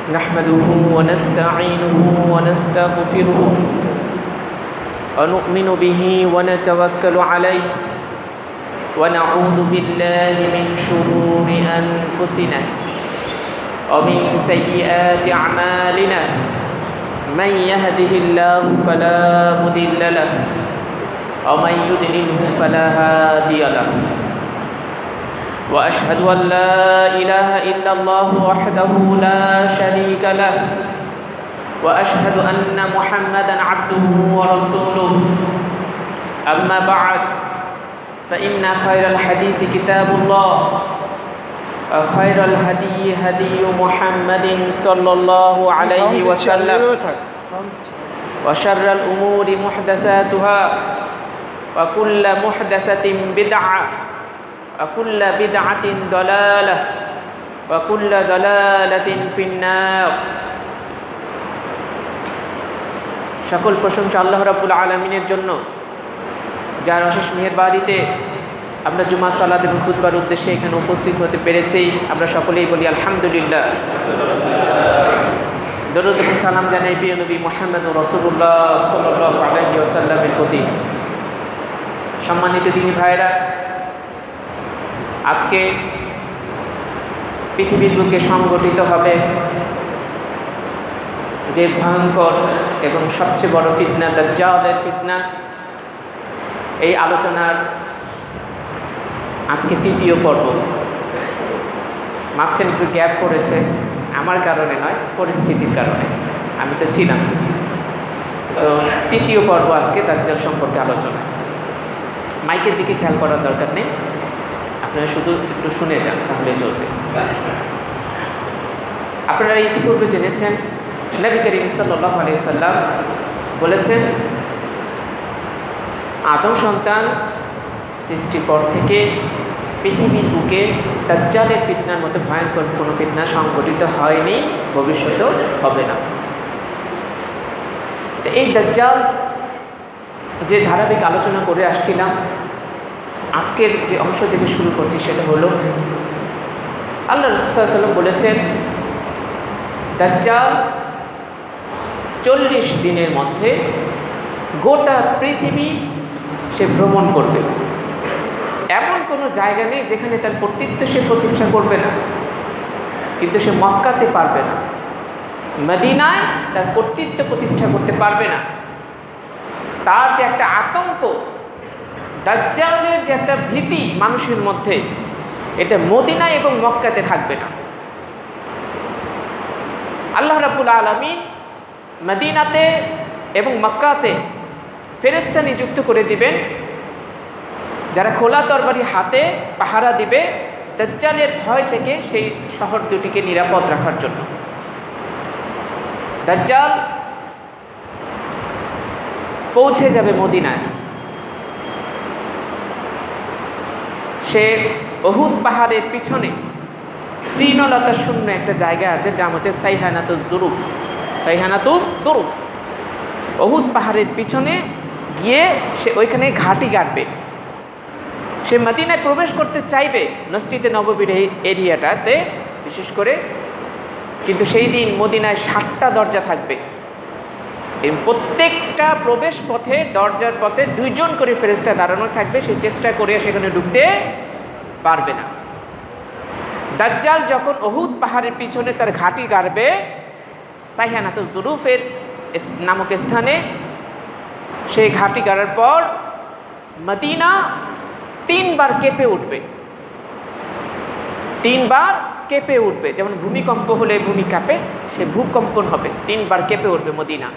نحمده ونستعينه ونستغفره ونؤمن به ونتوكل عليه ونعوذ بالله من شرور أنفسنا ومن سيئات أعمالنا من يهده الله فلا مضل له ومن يضلله فلا هادي له وأشهد أن لا إله إلا الله وحده لا شريك له وأشهد أن محمدًا عبده ورسوله أما بعد فإن خير الحديث كتاب الله وخير الهدي هدي محمد صلى الله عليه وسلم وشر الأمور محدثاتها وكل محدثة بدعة وكل بدعة ضلالة وكل ضلالة في النار সকল প্রশংসা আল্লাহ রাব্বুল আলামিনের জন্য, যার অশেষ মেহেরবানিতে আমরা জুমা সালাত এবং খুতবার উদ্দেশ্যে এখানে উপস্থিত হতে পেরেছি। আমরা সকলেই বলি আলহামদুলিল্লাহ। দরুদ এবং সালাম জানাই প্রিয় নবী মুহাম্মদ রাসূলুল্লাহ সাল্লাল্লাহু আলাইহি ওয়াসাল্লামের প্রতি। সম্মানিত দিনী ভাইরা, আজকে পৃথিবীর বুকে সংগঠিত হবে যে ভয়ঙ্কর এবং সবচেয়ে বড় ফিতনা, দাজ্জালের ফিতনা। এই আলোচনার আজকে তৃতীয় পর্ব। মাঝখানে একটু গ্যাপ পড়েছে, আমার কারণে নয়, পরিস্থিতির কারণে। আমি তো ছিলাম। তো তৃতীয় পর্ব আজকে দাজ্জাল সম্পর্কে আলোচনা। মাইকের দিকে খেয়াল করার দরকার নেই, আপনারা শুধু একটু শুনে যান, তাহলে চলবে। আপনারা ইতিপূর্বে জেনেছেন নবী করিম সাল্লাল্লাহু আলাইহি সাল্লাম বলেছেন, আদম সন্তান সৃষ্টির পর থেকে পৃথিবীর বুকে দাজ্জালের ফিতনার মতো ভয়ঙ্কর কোনো ফিতনা সংঘটিত হয়নি, ভবিষ্যতেও হবে না। তো এই দাজ্জাল যে ধারাবাহিক আলোচনা করে আসছিলাম, আজকের যে অংশ থেকে শুরু করছি সেটা হলো, আল্লাহ রাসূল সাল্লাল্লাহু আলাইহি ওয়াসাল্লাম বলেছেন দাজ্জাল 40 দিনের মধ্যে গোটা পৃথিবী সে ভ্রমণ করবে। এমন কোনো জায়গা নেই যেখানে তার কর্তৃত্ব সে প্রতিষ্ঠা করবে না, কিন্তু সে মক্কাতে পারবে না, মদিনায় তার কর্তৃত্ব প্রতিষ্ঠা করতে পারবে না। তার যে একটা আতঙ্ক, দাজ্জালের যে একটা ভীতি মানুষের মধ্যে, এটা মদিনায় এবং মক্কাতে থাকবে না। আল্লাহ রাব্বুল আলামিন মদিনাতে এবং মক্কাতে ফেরেশতা নিযুক্ত করে দিবেন, যারা খোলা তরবারি হাতে পাহারা দিবে দাজ্জালের ভয় থেকে সেই শহর দুটিকে নিরাপদ রাখার জন্য। দাজ্জাল পৌঁছে যাবে মদিনায়। সে উহুদ পাহাড়ের পিছনে তৃণলতা শূন্য একটা জায়গা আছে, নাম হচ্ছে সাইহানাতুল দুরুফ। সাইহানাতুল দুরুফ উহুদ পাহাড়ের পিছনে গিয়ে সে ওইখানে ঘাঁটি গাড়বে। সে মদিনায় প্রবেশ করতে চাইবে, মসজিদে নববীর এই এরিয়াটাতে বিশেষ করে, কিন্তু সেই দিন মদিনায় 7টা দরজা থাকবে। এই প্রত্যেকটা প্রবেশ পথে, দরজার পথে 2 জন করে ফেরেশতা দাঁড়ানো থাকবে। সে চেষ্টা করে সেখানে ঢুকতে পারবে না। দাজ্জাল যখন উহুদ পাহাড়ের পিছনে তার ঘাঁটি গাড়বে সাইহানাতুল দুরুফের নামক স্থানে, সেই ঘাঁটি গাড়ার পর মদিনা 3 বার কেঁপে উঠবে। 3 বার কেঁপে উঠবে, যেমন ভূমিকম্প হলে ভূমি কাঁপে, সে ভূকম্পন হবে, 3 বার কেঁপে উঠবে মদিনা।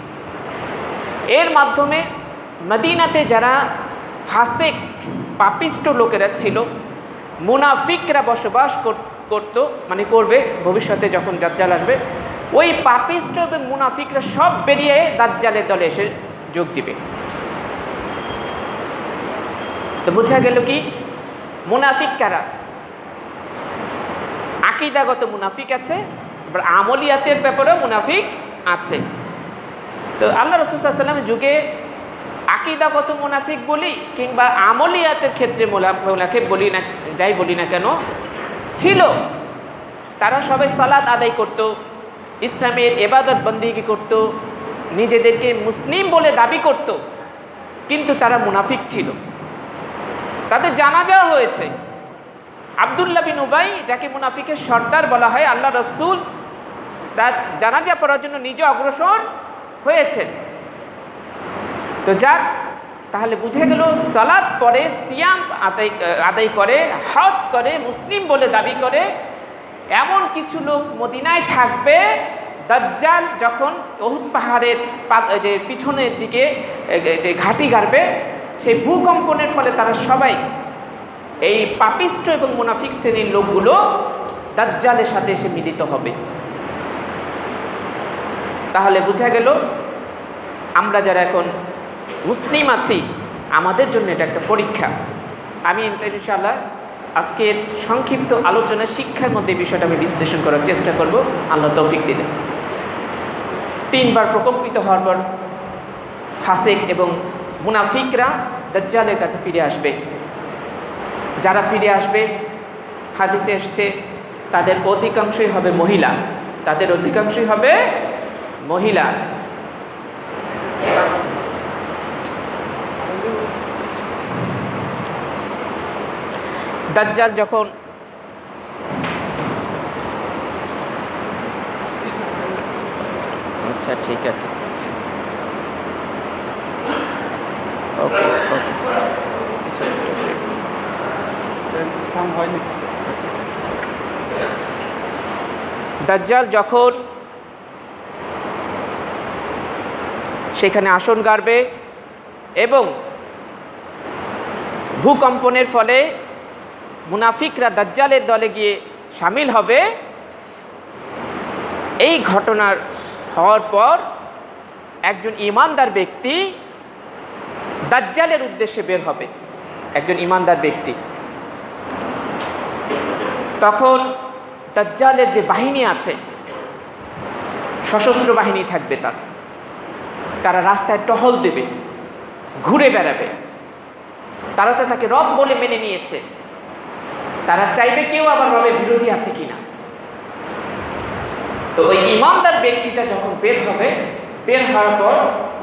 এর মাধ্যমে মদিনাতে যারা ফাসিক পাপিষ্ট লোকেরা ছিল, মুনাফিকরা বসবাস করত, মানে করবে ভবিষ্যতে যখন দাজ্জাল আসবে, ওই পাপিষ্ট এবং মুনাফিকরা সব বেরিয়ে দাজ্জালের দলে এসে যোগ দিবে। তো বোঝা গেল কি, মুনাফিক কারা? আকীদাগত মুনাফিক আছে, আবার আমলিয়াতের ব্যাপারেও মুনাফিক আছে। তো আল্লাহ রাসূল সাল্লাল্লাহু আলাইহি ওয়াসাল্লামের যুগে আকীদাগত মুনাফিক বলি কিংবা আমলিয়াতের ক্ষেত্রে মুনাফিক বলি না, যাই বলি না কেন, ছিল। তারা সবাই সালাত আদায় করত, ইসলামের ইবাদত বন্দেগী করত, নিজেদেরকে মুসলিম বলে দাবি করত, কিন্তু তারা মুনাফিক ছিল। তাদের জানাজা হয়েছে। আব্দুল্লাহ বিন উবাই, যাকে মুনাফিকের সর্দার বলা হয়, আল্লাহ রাসূল তার জানাজা পড়ার জন্য নিজে অগ্রসর হয়েছেন। তো যাক, তাহলে বুঝে গেল সালাত পড়ে, সিয়াম আদায় করে, হজ করে, মুসলিম বলে দাবি করে এমন কিছু লোক মদিনায় থাকবে, দাজ্জাল যখন উহুদ পাহাড়ের যে পিছনের দিকে যে ঘাঁটি গাড়বে, সেই ভূকম্পনের ফলে তারা সবাই, এই পাপিষ্ট এবং মুনাফিক শ্রেণীর লোকগুলো দাজ্জালের সাথে এসে মিলিত হবে। তাহলে বোঝা গেল আমরা যারা এখন মুসলিম আছি, আমাদের জন্য এটা একটা পরীক্ষা। আমি ইনশাআল্লাহ আজকের সংক্ষিপ্ত আলোচনা শিক্ষার মধ্যে বিষয়টা আমি বিশ্লেষণ করার চেষ্টা করব, আল্লাহ তৌফিক দিলেন। 3 বার প্রকম্পিত হওয়ার পর ফাসিক এবং মুনাফিকরা দাজ্জালের কাছে ফিরে আসবে। যারা ফিরে আসবে, হাদিসে এসছে, তাদের অধিকাংশই হবে মহিলা। তাদের অধিকাংশই হবে মহিলা। দাজ্জাল যখন আচ্ছা ঠিক আছে, ওকে ওকে, দাজ্জাল যখন সেখানে আসন গাড়বে এবং ভূকম্পনের ফলে মুনাফিকরা দাজ্জালের দলে গিয়ে শামিল হবে, এই ঘটনার হওয়ার পর একজন ঈমানদার ব্যক্তি দাজ্জালের উদ্দেশ্যে বের হবে। একজন ঈমানদার ব্যক্তি তখন দাজ্জালের যে বাহিনী আছে, সশস্ত্র বাহিনী থাকবে, তারা রাস্তায় টহল দেবে, ঘুরে বেড়াবে। তারা তো তাকে রব বলে মেনে নিয়েছে, তারা চাইবে কেউ আবার রবের বিরোধী আছে কিনা। তো ওই ঈমানদার ব্যক্তিটা যখন বের হবে, বের হওয়ার পর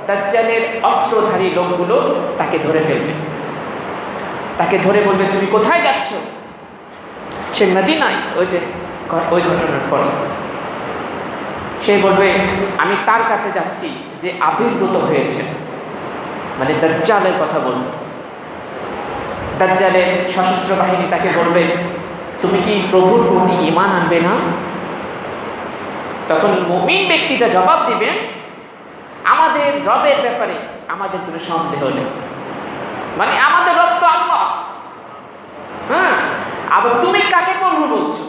দাজ্জালের অস্ত্রধারী লোকগুলো তাকে ধরে ফেলবে। তাকে ধরে বলবে, তুমি কোথায় যাচ্ছ? সে মদিনায়, ওই ঘটনার পরে সে বলবে, আমি তার কাছে যাচ্ছি যে আবির্ভূত হয়েছে, মানে দাজ্জালের কথা বলবে। দাজ্জালের সশস্ত্র বাহিনী তাকে বলবে, তুমি কি প্রভুর প্রতি ঈমান আনবে না? তখন মুমিন ব্যক্তিটা জবাব দিবেন, আমাদের রবের ব্যাপারে আমাদের কোনো সন্দেহ নেই, মানে আমাদের রব তো আল্লাহ। হ্যাঁ, আবার তুমি কাকে প্রভু বলছো?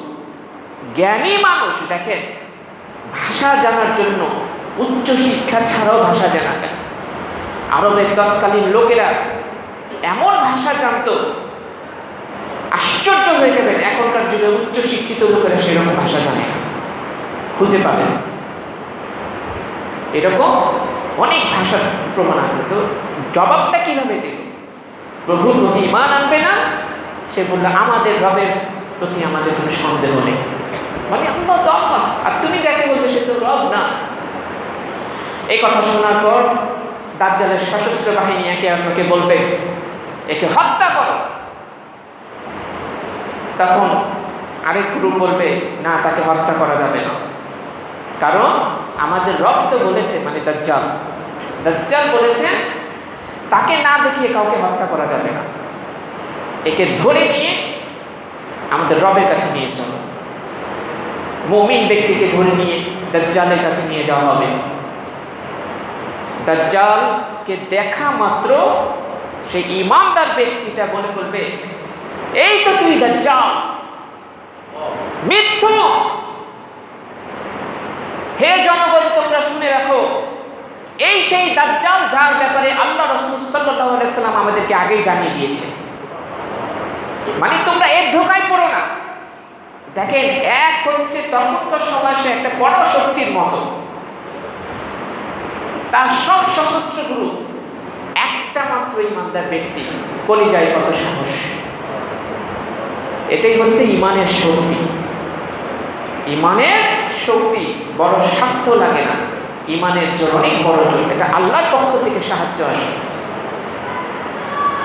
জ্ঞানী মানুষ দেখেন, ভাষা জানার জন্য উচ্চ শিক্ষা ছাড়াও ভাষা জানা যায়। আরবের তৎকালীন লোকেরা এমন ভাষা জানতো, আশ্চর্য হয়ে যাবেন। এখনকার যুগে উচ্চ শিক্ষিত লোকেরা সেরকম ভাষা জানে না, খুঁজে পাবেন। এরকম অনেক ভাষার প্রমাণ আছে। তো জবাবটা কিভাবে দিল? প্রভুর প্রতি ঈমান আনবে না? সে বলল, আমাদের রবের প্রতি আমাদের কোনো সন্দেহ নেই, মানে আল্লাহ তো আল্লাহ, আর তুমি যাকে বলছো সে তো রব না। এই কথা শোনার পর দাজ্জালের সশস্ত্র বাহিনী একে অন্যকে বলবে, একে হত্যা করো। তখন আরেক গ্রুপ বলবে, না, তাকে হত্যা করা যাবে না, কারণ আমাদের রব তো বলেছে, মানে দাজ্জাল বলেছে তাকে না দেখিয়ে কাউকে হত্যা করা যাবে না, একে ধরে নিয়ে আমাদের রবের কাছে নিয়ে চলো। মুমিন ব্যক্তিকে ধরে নিয়ে দাজ্জালের কাছে নিয়ে যাওয়া হবে। দাজ্জালকে দেখা মাত্র সেই ঈমানদার ব্যক্তিটা বলে বলবে, এই তো তুই দাজ্জাল, মিথ্যু। হে জনগণ, তোমরা শুনে রাখো, এই সেই দাজ্জাল যার ব্যাপারে আল্লাহ রাসূল সাল্লাল্লাহু আলাইহি সাল্লাম আমাদেরকে আগেই জানিয়ে দিয়েছে, মানে তোমরা এর ধোঁকায় পড়ো না। দেখেন, এক হচ্ছে তখনকার সময় সে একটা বড় শক্তির মতো, তার সব সশস্ত্র গ্রুপ, একটা মাত্র ঈমানদার ব্যক্তি, কলিজায় কত সাহস। এটাই হচ্ছে ঈমানের শক্তি। ঈমানের শক্তি, বড় স্বাস্থ্য লাগে না, ইমানের জোর অনেক বড় জোর, এটা আল্লাহর পক্ষ থেকে সাহায্য আসে।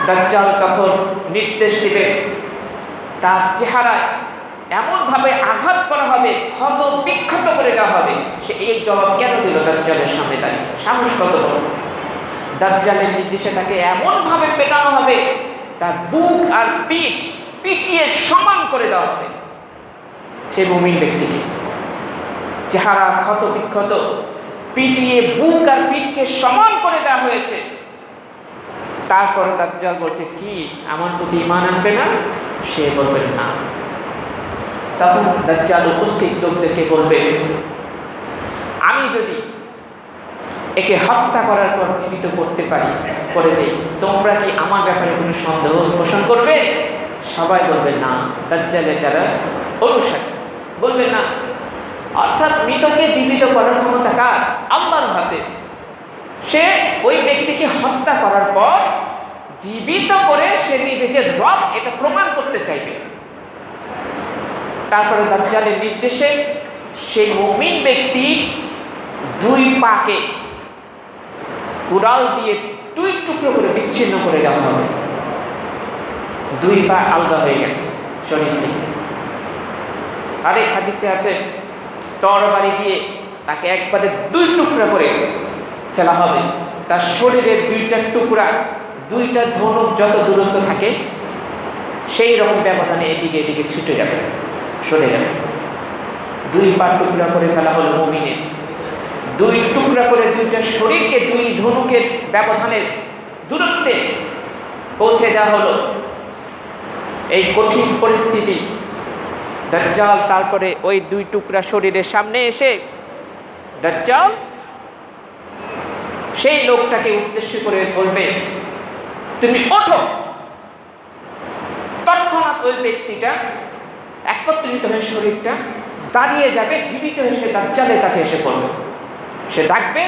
দাজ্জাল তখন নির্দেশ দিবে, তার চেহারায় এমনভাবে আঘাত করা হবে, ক্ষত বিক্ষত করে দেওয়া হবে। সে এই জবাব কেন দিল দাজ্জালের সামনে দাঁড়িয়ে? সাহস কত বড়! দাজ্জালের নির্দেশে তাকে এমনভাবে পেটানো হবে, তার বুক আর পিঠ পিটিয়ে সমান করে দেওয়া হবে। সে মুমিন ব্যক্তিকে চেহারা ক্ষত বিক্ষত, পিটিয়ে বুক আর পিঠকে সমান করে দেওয়া হয়েছে। তারপর দাজ্জাল বলছে, কি আমার প্রতি ঈমান আনবে না? সে বলবে না। তখন দাজ্জাল উপস্থিত লোকদেরকে বলবে, আমি যদি একে হত্যা করার পর জীবিত করতে পারি, করে দেই, তোমরা কি আমার ব্যাপারে কোনো সন্দেহ পোষণ করবে? সবাই বলবে না। দাজ্জালের যারা অনুসারী বলবে না। অর্থাৎ মৃতকে জীবিত করার ক্ষমতা কার? আল্লাহর হাতে। সে ওই ব্যক্তিকে হত্যা করার পর জীবিত করে সে নিজে যে রব এটা প্রমাণ করতে চাইবে। তারপরে দাজ্জালের নির্দেশে সেই মুমিন ব্যক্তি দুই পাকে কুড়াল দিয়ে দুই টুকরো করে বিচ্ছিন্ন করে দেওয়া হবে। দুই পা আলগা হয়ে গেছে শরীর থেকে। আরেক হাদিসে আছে, তরবারি দিয়ে তাকে একবারে দুই টুকরা করে ফেলা হবে। তার শরীরের দুইটা টুকরা, দুইটা ধনুক যত দূরত্ব থাকে সেই রকম ব্যবধানে এদিকে এদিকে ছুটে যাবে, সরে যাবে। দুই পা টুকরা করে ফেলা হলো মুমিনের, দুই টুকরা করে দুইটা শরীরকে দুই ধনুকের ব্যবধানের দূরত্বে পৌঁছে দেওয়া হলো। এই কঠিন পরিস্থিতি দাজ্জাল তারপরে ওই দুই টুকরা শরীরের সামনে এসে দাজ্জাল সেই লোকটাকে উদ্দেশ্য করে বলবে, তুমি ওঠো। তৎক্ষণাৎ ওই ব্যক্তিটা একত্রিত হয়ে শরীরটা দাঁড়িয়ে যাবে, জীবিত হয়ে সে দাজ্জালের কাছে এসে পড়বে। সে ডাকবে,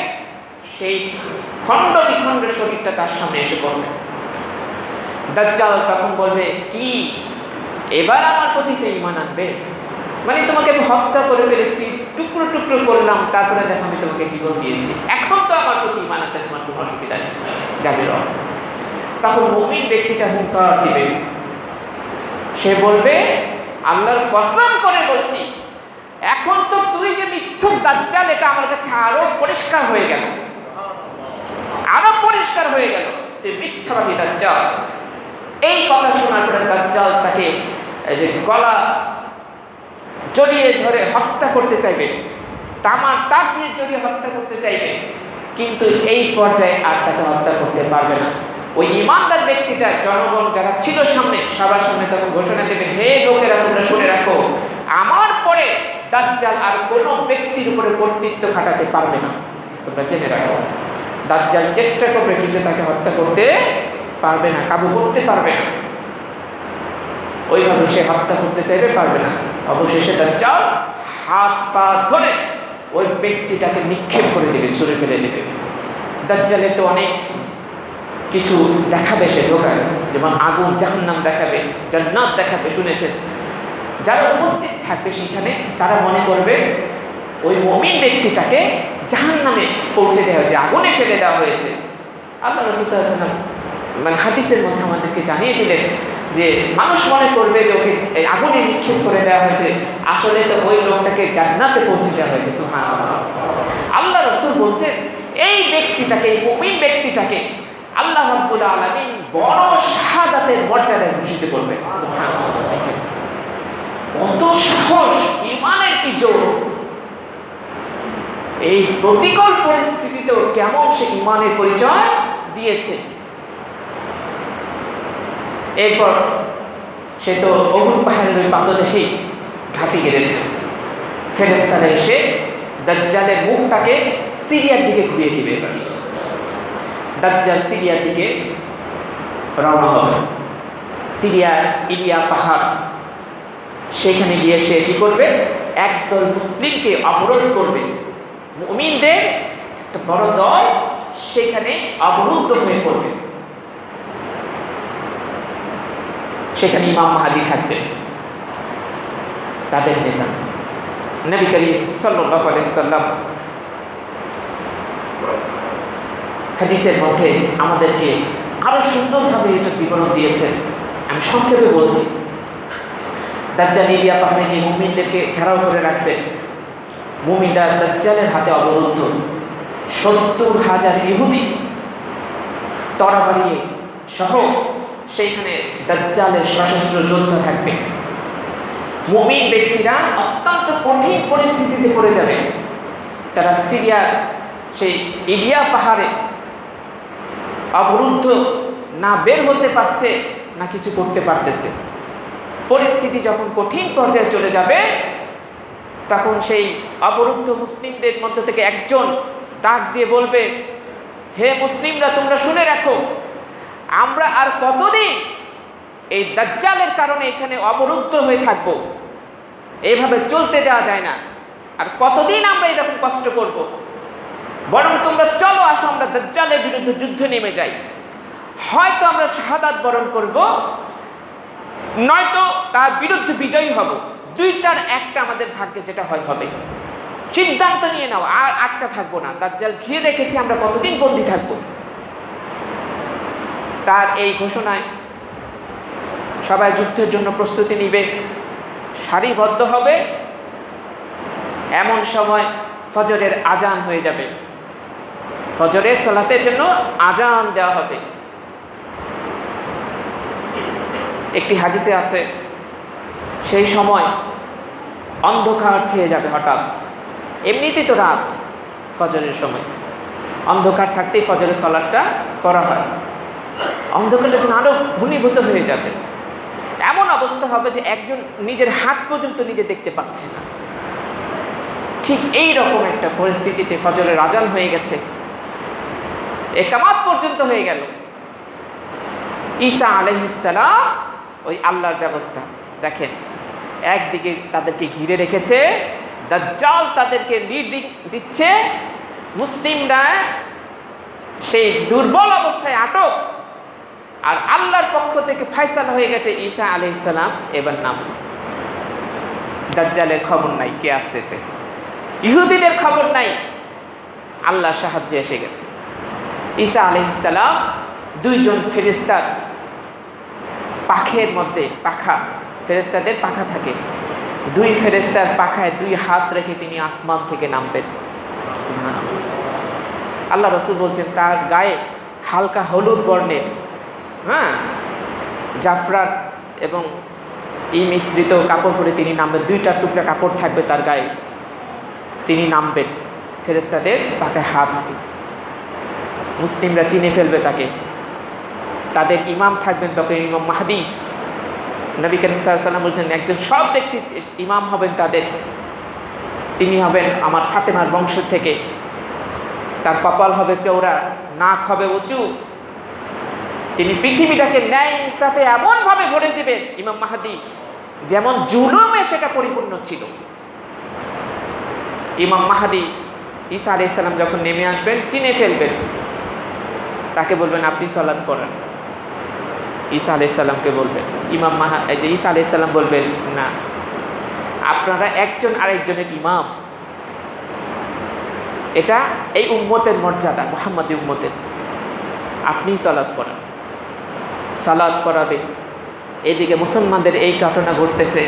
সেই খণ্ড বিখণ্ড শরীরটা তার সামনে এসে পড়বে। দাজ্জাল তখন বলবে, কি এবার আমার প্রতি ঈমান আনবে? মানে তোমাকে আমি হত্যা করে ফেলেছি, টুকরো টুকরো করলাম, তারপরে দেখো আমি তোমাকে জীবন দিয়েছি, এখন তো আমার প্রতি ঈমান আনতে তোমার কোনো অসুবিধা নেই, যাবে। তখন মুমিন ব্যক্তিটা হুঙ্কার দিবে, সে বলবে, আল্লাহর কসম করে বলছি, এখন তো তুই যে মিথ্যুক দাজ্জাল, এটা আমার কাছে আরো পরিষ্কার হয়ে গেল, আরো পরিষ্কার হয়ে গেল, তুই মিথ্যাবাদী দাজ্জাল। এই কথা শোনার পরে দাজ্জাল তাকে গলা জড়িয়ে ধরে হত্যা করতে চাইবে, তামার তাক দিয়ে জড়িয়ে হত্যা করতে চাইবে, কিন্তু এই পর্যায়ে আর তাকে হত্যা করতে পারবে না। ওই ইমানদার ব্যক্তিটা জনগণ যারা ছিল সামনে, সবার সামনে তখন ঘোষণা দেবে, হে লোকেরা, তোমরা শুনে রাখো, আমার পরে দাজ্জাল আর কোনো ব্যক্তির উপরে কর্তৃত্ব খাটাতে পারবে না, তোমরা জেনে রাখো। দাজ্জাল চেষ্টা করবে কিন্তু তাকে হত্যা করতে পারবে না, কাবু করতে পারবে না। ওইভাবে সে হত্যা করতে চাইবে, পারবে না। অবশেষে দাজ্জাল হাত পা ধরে ওই ব্যক্তিটাকে নিক্ষেপ করে দেবে, ছুঁড়ে ফেলে দেবে। দাজ্জালে তো অনেক কিছু দেখাবে সে ধোকায়, যেমন আগুন, জাহান্নাম দেখাবে, জান্নাত দেখাবে, শুনেছেন। যারা উপস্থিত থাকবে সেখানে তারা মনে করবে ওই মুমিন ব্যক্তিটাকে জাহান্নামে পৌঁছে দেওয়া হয়েছে, আগুনে ফেলে দেওয়া হয়েছে। আল্লাহ রাসূল সাল্লাল্লাহু আলাইহি ওয়াসাল্লাম মানে হাদিসের মধ্যে আমাদেরকে জানিয়ে দিলেন যে মানুষ মনে করবে যে ওকে আগুনে নিক্ষেপ করে দেওয়া হয়েছে, আসলে তো ওই লোকটাকে জান্নাতে পৌঁছে দেওয়া হয়েছে। সুবহানাল্লাহ। আল্লাহ রাসূল বলছেন, এই ব্যক্তিটাকে, এই মুমিন ব্যক্তিটাকে আল্লাহ রাব্বুল আলামিন বড় শাহাদাতের মর্যাদায় ভূষিত করবেন। সুবহানাল্লাহ। দেখেন কত সাহস, ঈমানের কি জোর! এই প্রতিকূল পরিস্থিতিতেও কেমন সে ঈমানের পরিচয় দিয়েছে। এরপর সে তো উহুদ পাহাড়ের ওই পাদদেশেই ঘাঁটি গেড়েছে। ফেরেশতারা এসে দাজ্জালের মুখটাকে সিরিয়ার দিকে ঘুরিয়ে দিবে। এবার দাজ্জাল সিরিয়ার দিকে রওনা হবে। সিরিয়ার ইলিয়া পাহাড়, সেখানে গিয়ে সে কি করবে? একদল মুসলিমকে অবরোধ করবে। মুমিনদের একটা বড় দল সেখানে অবরুদ্ধ হয়ে পড়বে। সেখানে ইমাম মাহদী থাকবেন, তাদের নেতা। নবী করিম সাল্লাল্লাহু আলাইহি সাল্লাম হাদিসের মধ্যে আমাদেরকে আরো সুন্দরভাবে এটা বিবরণ দিয়েছেন। আমি সংক্ষেপে বলছি। দাজ্জাল ইলিয়া পাহাড়ে গিয়ে মুমিনদেরকে ঘেরাও করে রাখবেন। মুমিনরা দাজ্জালের হাতে অবরুদ্ধ। 70,000 ইহুদি তরবারি সহ সেইখানে দাজ্জালের সশস্ত্র যোদ্ধা থাকবে। মুমিন ব্যক্তিরা অত্যন্ত কঠিন পরিস্থিতিতে পড়ে যাবে। তারা সিরিয়ার সেই ইলিয়া পাহাড়ে অবরুদ্ধ, না বের হতে পারছে না কিছু করতে পারতেছে। পরিস্থিতি যখন কঠিন পর্যায়ে চলে যাবে, তখন সেই অবরুদ্ধ মুসলিমদের মধ্য থেকে একজন ডাক দিয়ে বলবে, হে মুসলিমরা, তোমরা শুনে রাখো, আমরা আর কতদিন এই দাজ্জালের কারণে এখানে অবরুদ্ধ হয়ে থাকবো? এইভাবে চলতে দেওয়া যায় না। আর কতদিন আমরা এরকম কষ্ট করব? বরং তোমরা চলো, আসো আমরা দাজ্জালের বিরুদ্ধে যুদ্ধে নেমে যাই। হয়তো আমরা শাহাদাত বরণ করব, নয়তো তার বিরুদ্ধে বিজয়ী হব। দুইটার একটা আমাদের ভাগ্যে যেটা হয় হবে। সিদ্ধান্ত নিয়ে নাও, আর আটকা থাকবো না। দাজ্জাল ঘিরে রেখেছি, আমরা কতদিন বন্দী থাকবো? তার এই ঘোষণায় সবাই যুদ্ধের জন্য প্রস্তুতি নিবে, সারিবদ্ধ হবে। এমন সময় ফজরের আজান হয়ে যাবে। ফজরের সালাতের জন্য আজান দেওয়া হবে। একটি হাদিসে আছে, সেই সময় অন্ধকার ছেয়ে যাবে হঠাৎ। এমনিতেই তো রাত, ফজরের সময় অন্ধকার থাকতেই ফজরের সালাতটা করা হয়। অন্ধকারের জন্য আরো ঘনীভূত হয়ে যাবে। এমন অবস্থা হবে যে একজন নিজের হাত পর্যন্ত নিজে দেখতে পাচ্ছে না। ঠিক এই রকম একটা পরিস্থিতিতে ফজরের আজান হয়ে গেছে, ইকামত পর্যন্ত হয়ে গেল। ঈসা আলাইহিস সালাম, ওই আল্লাহর ব্যবস্থা দেখেন, একদিকে তাদেরকে ঘিরে রেখেছে, দাজ্জাল তাদেরকে লিডিং দিচ্ছে, মুসলিমরা সেই দুর্বল অবস্থায় আটক। আর আল্লাহর পক্ষ থেকে ফয়সালা হয়ে গেছে, ঈসা আলাইহিস সালাম এবার নাম। দাজ্জালের খবর নাই কে আসতেছে, ইহুদিদের খবর নাই, আল্লাহর সাহায্য এসে গেছে। ঈসা আলাইহিস সালাম দুইজন ফেরেশতার পাখের মধ্যে, পাখা, ফেরেশতাদের পাখা থাকে, দুই ফেরেশতার পাখায় দুই হাত রেখে তিনি আসমান থেকে নামবেন। আল্লাহ রাসূল বলছেন, তার গায়ে হালকা হলুদ বর্ণের, জাফরান এবং এই মিশ্রিত কাপড় পরে তিনি নামবেন। দুইটা টুকরা কাপড় থাকবে তার গায়ে, তিনি নামবেন ফেরেশতাদের পাখায় হাত দিয়ে। মুসলিমরা চিনে ফেলবে তাকে। তাদের ইমাম থাকবেন তখন ইমাম মাহদী। নবী করিম সাল্লাল্লাহু আলাইহি ওয়াসাল্লাম বলছেন, একজন সব ব্যক্তি ইমাম হবেন তাদের, তিনি হবেন আমার ফাতেমার বংশ থেকে। তার কপাল হবে চওড়া, নাক হবে উঁচু। তিনি পৃথিবীটাকে ন্যায় ইনসাফে এমনভাবে ভরে দিবেন ইমাম মাহদী, যেমন জুলুমে সেটা পরিপূর্ণ ছিল। ইমাম মাহদী ঈসা আলাইহিস সালাম যখন নেমে আসবেন, চিনে ফেলবেন, তাকে বলবেন আপনি সালাত পড়েন। ঈসা আলাইহিস সালামকে বলবেন, ঈসা আলাইহিস সালাম বলবেন, না, আপনারা একজন আরেকজনের ইমাম। এটা এই উম্মতের মর্যাদা, মুহাম্মাদি উম্মতের। আপনি সালাত পড়েন। সালাত পড়াবে। এদিকে মুসলমানদের এই ঘটনা ঘটতেছে,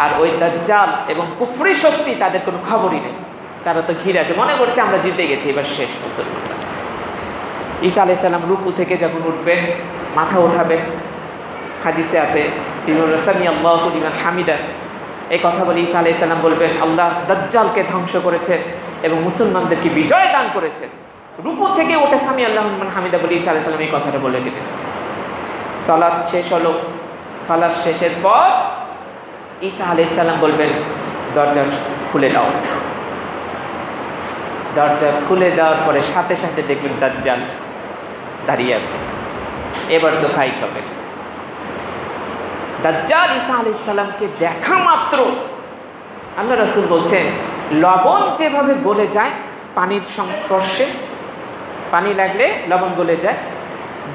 আর ওই দাজ্জাল এবং কুফরি শক্তি তাদের কোনো খবরই নেই। তারা তো ঘিরে আছে, মনে করছে আমরা জিতে গেছি, এবার শেষ মুসলমানরা। ঈসা আলাইহিস সালাম রুকু থেকে যখন উঠবেন, মাথা উঠাবেন, হাদিসে আছে তিনি সামি আল্লাহু লিমান হামিদা, এই কথা বলে ঈসা আলাইহিস সালাম বলবেন, আল্লাহ দাজ্জালকে ধ্বংস করেছেন এবং মুসলমানদেরকে বিজয় দান করেছেন। রুকু থেকে ওঠে সামি আল্লাহু লিমান হামিদা বলে ঈসা আলাইহিস সালাম এই কথাটা বলে দিলেন। সালাত শেষ হলো। সালাত শেষের পর ঈসা আলাইহিস সালাম বলবেন, দরজা খুলে দাও। দরজা খুলে দেওয়ার পরে সাথে সাথে দেখবেন দাজ্জাল দাঁড়িয়ে আছে। এবার তো ফাইট হবে। দাজ্জাল ঈসা আলাইহিস সালামকে দেখা মাত্র আল্লাহ রাসূল বলছেন, লবণ যেভাবে গলে যায় পানির সংস্পর্শে, পানি লাগলে লবণ গলে যায়,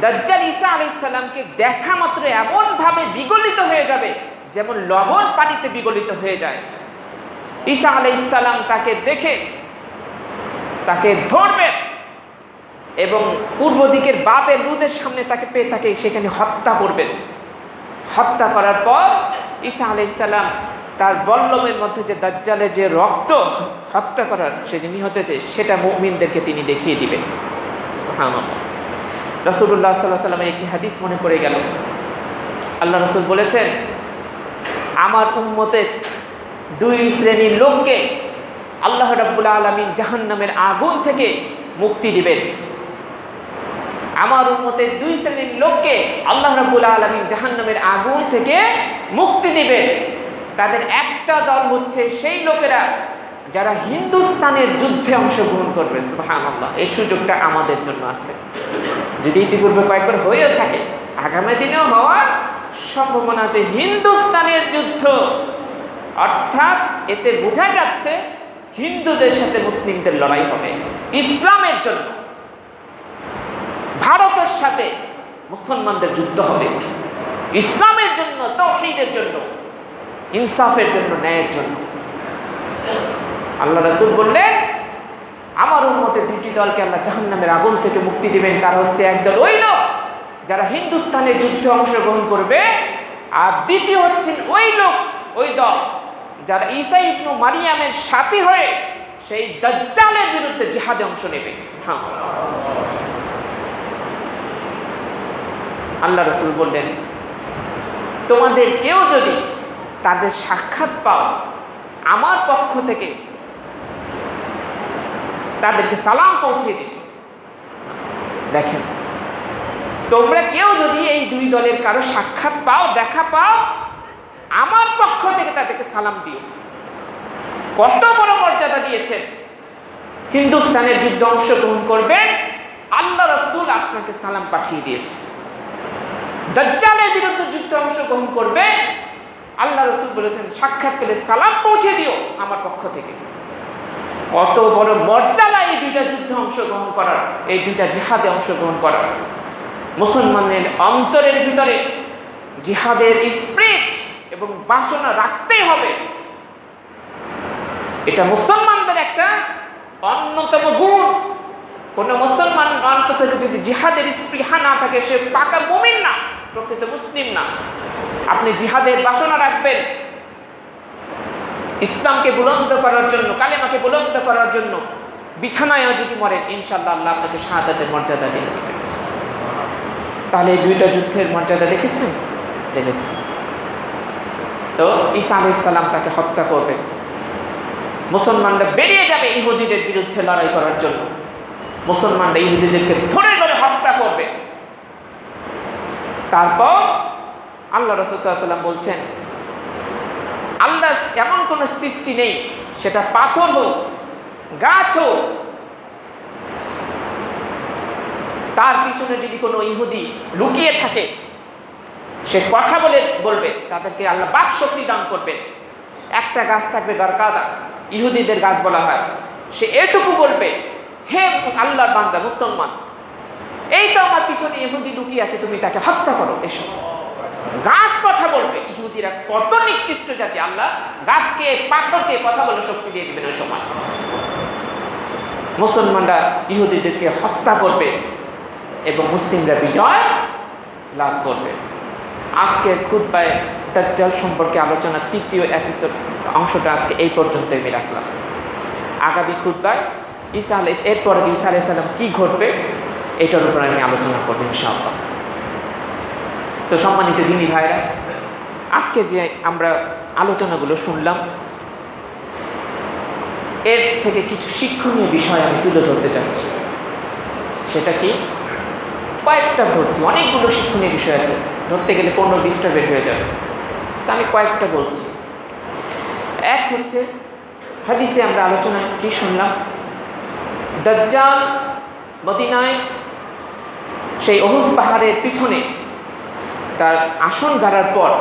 দাজ্জাল ঈসা আলাইহিস সালামকে দেখা মাত্র এমনভাবে বিগলিত হয়ে যাবে যেমন লবণ পানিতে বিগলিত হয়ে যায়। ঈসা আলাইহিস সালাম তাকে দেখে তাকে ধরবেন এবং পূর্ব দিকের বাবেল লুদের সামনে তাকে পেয়ে তাকে সেখানে হত্যা করবেন। হত্যা করার পর ঈসা আলাইহিস সালাম তার বল্লমের মধ্যে যে দাজ্জালের যে রক্ত হত্যা করার সেদিন নিহত হয়েছে সেটা মুমিনদেরকে তিনি দেখিয়ে দিবেন। সুবহানাল্লাহ। রাসূলুল্লাহ সাল্লাল্লাহু আলাইহি ওয়াসাল্লামের একটি হাদিস মনে পড়ে গেল। আল্লাহ রাসূল বলেছেন, আমার উম্মতের দুই শ্রেণীর লোককে আল্লাহ রাব্বুল আলামিন জাহান্নামের আগুন থেকে মুক্তি দিবেন। আমার উম্মতের দুই শ্রেণীর লোককে আল্লাহ রাব্বুল আলামিন জাহান্নামের আগুন থেকে মুক্তি দিবেন। তাদের একটা দল হচ্ছে সেই লোকেরা যারা হিন্দুস্তানের যুদ্ধে অংশগ্রহণ করবে। সুবহানাল্লাহ। এই সুযোগটা আমাদের জন্য আছে। যদি ইতিপূর্বে কয়েকবার হয়েও থাকে, আগামী দিনেও হওয়ার সম্ভাবনা আছে। হিন্দুস্তানের যুদ্ধ অর্থাৎ এতে বোঝা যাচ্ছে হিন্দুদের সাথে মুসলিমদের লড়াই হবে ইসলামের জন্য। ভারতের সাথে মুসলমানদের যুদ্ধ হবে ইসলামের জন্য, তাওহীদের জন্য, ইনসাফের জন্য, ন্যায়ের জন্য। আল্লাহ রাসূল বললেন, আমার উম্মতের দুটি দলকে আল্লাহ জাহান্নামের আগুন থেকে মুক্তি দিবেন। তারা হচ্ছে একদল ওই লোক যারা হিন্দুস্তানের যুদ্ধে অংশগ্রহণ করবে, আর দ্বিতীয় হচ্ছেন ওই লোক, ওই দল যারা ঈসা ইবনে মারিয়ামের সাথী হয়ে সেই দাজ্জালের বিরুদ্ধে জিহাদে অংশ নেবে। আল্লাহ রাসূল বললেন, তোমাদের কেউ যদি তাদের সাক্ষাৎ পাও, আমার পক্ষ থেকে তাদেরকে সালাম পৌঁছে দিন। দেখেন, তোমরা কেউ যদি এই দুই দলের কারো সাক্ষাৎ পাও, দেখা পাও, আমার পক্ষ থেকে তাদেরকে সালাম দিও। কত বড় মর্যাদা দিয়েছেন। হিন্দুস্তানের যুদ্ধে অংশগ্রহণ করবেন, আল্লাহ রাসূল আপনাকে সালাম পাঠিয়ে দিয়েছে। দাজ্জালের বিরুদ্ধে যুদ্ধে অংশগ্রহণ করবে, আল্লাহ রাসূল বলেছেন সাক্ষাৎ পেলে সালাম পৌঁছে দিও আমার পক্ষ থেকে। কত বড় মর্যাদা এই দুইটা যুদ্ধে অংশগ্রহণ করার, এই দুইটা জিহাদে অংশগ্রহণ করার। মুসলমানের অন্তরের ভিতরে জিহাদের স্পিরিট এবং বাসনা রাখতেই হবে। এটা মুসলমানদের একটা অন্যতম গুণ। কোন মুসলমান অন্তত যদি জিহাদের স্পৃহা না থাকে, সে পাকা মুমিন না, প্রকৃত মুসলিম না। আপনি জিহাদের বাসনা রাখবেন, ইসলামকে বুলন্দ করার জন্য, কালেমাকে বুলন্দ করার জন্য। বিছানায়ও যদি মরেন, ইনশাআল্লাহ আল্লাহ আপনাকে শাহাদাতের মর্যাদা দিবেন। তাহলে এই দুইটা যুদ্ধের মর্যাদা দেখেছেন? দেখেছেন। তো ঈসা আলাইহিস সালাম তাকে হত্যা করবেন। মুসলমানরা বেরিয়ে যাবে ইহুদিদের বিরুদ্ধে লড়াই করার জন্য। মুসলমানরা ইহুদিদেরকে ধরে ধরে হত্যা করবে। তারপর আল্লাহ রাসূল সাল্লাল্লাহু আলাইহি ওয়াসাল্লাম বলছেন, আল্লাহ এমন কোন সৃষ্টি নেই, সেটা পাথর হোক, গাছ হোক, তার পিছনে যদি কোনো ইহুদি লুকিয়ে থাকে, সে কথা বলবে, তাদেরকে আল্লাহ বাক শক্তি দান করবে। একটা গাছ থাকবে গারকাদা, ইহুদিদের গাছ বলা হয়। সে এটুকু বলবে, হে আল্লাহর বান্দা মুসলমান, এই তো আমার পিছনে ইহুদি লুকিয়ে আছে, তুমি তাকে হত্যা করো। এসব গাছ কথা বলবে। ইহুদিরা কত নিকৃষ্ট জাতি! আল্লাহ গাছকে, পাথরকে কথা বলে শক্তি দিয়ে দিবেন ওই সময়। মুসলমানরা ইহুদিদেরকে হত্যা করবে এবং মুসলিমরা বিজয় লাভ করবে। আজকের খুতবায় দাজ্জাল সম্পর্কে আলোচনা তৃতীয় এপিসোড অংশটা আজকে এই পর্যন্ত আমি রাখলাম। আগামী খুতবায় এরপরে ঈসা আলাইহিস সালাম কি ঘটবে এটার উপর আমি আলোচনা করব ইনশাআল্লাহ। তো সম্মানিত দিনী ভাইরা, আজকে যে আমরা আলোচনাগুলো শুনলাম, এর থেকে কিছু শিক্ষণীয় বিষয় আমি তুলে ধরতে চাচ্ছি। সেটা কি? কয়েকটা ধরছি, অনেকগুলো শিক্ষণীয় বিষয় আছে, ধরতে গেলে 15-20টা বের হয়ে যাবে। তা আমি কয়েকটা বলছি। এক হচ্ছে, হাদিসে আমরা আলোচনায় কি শুনলাম? দাজ্জাল মদিনায় সেই উহুদ পাহাড়ের পিছনে তার আসন গাড়ার পর,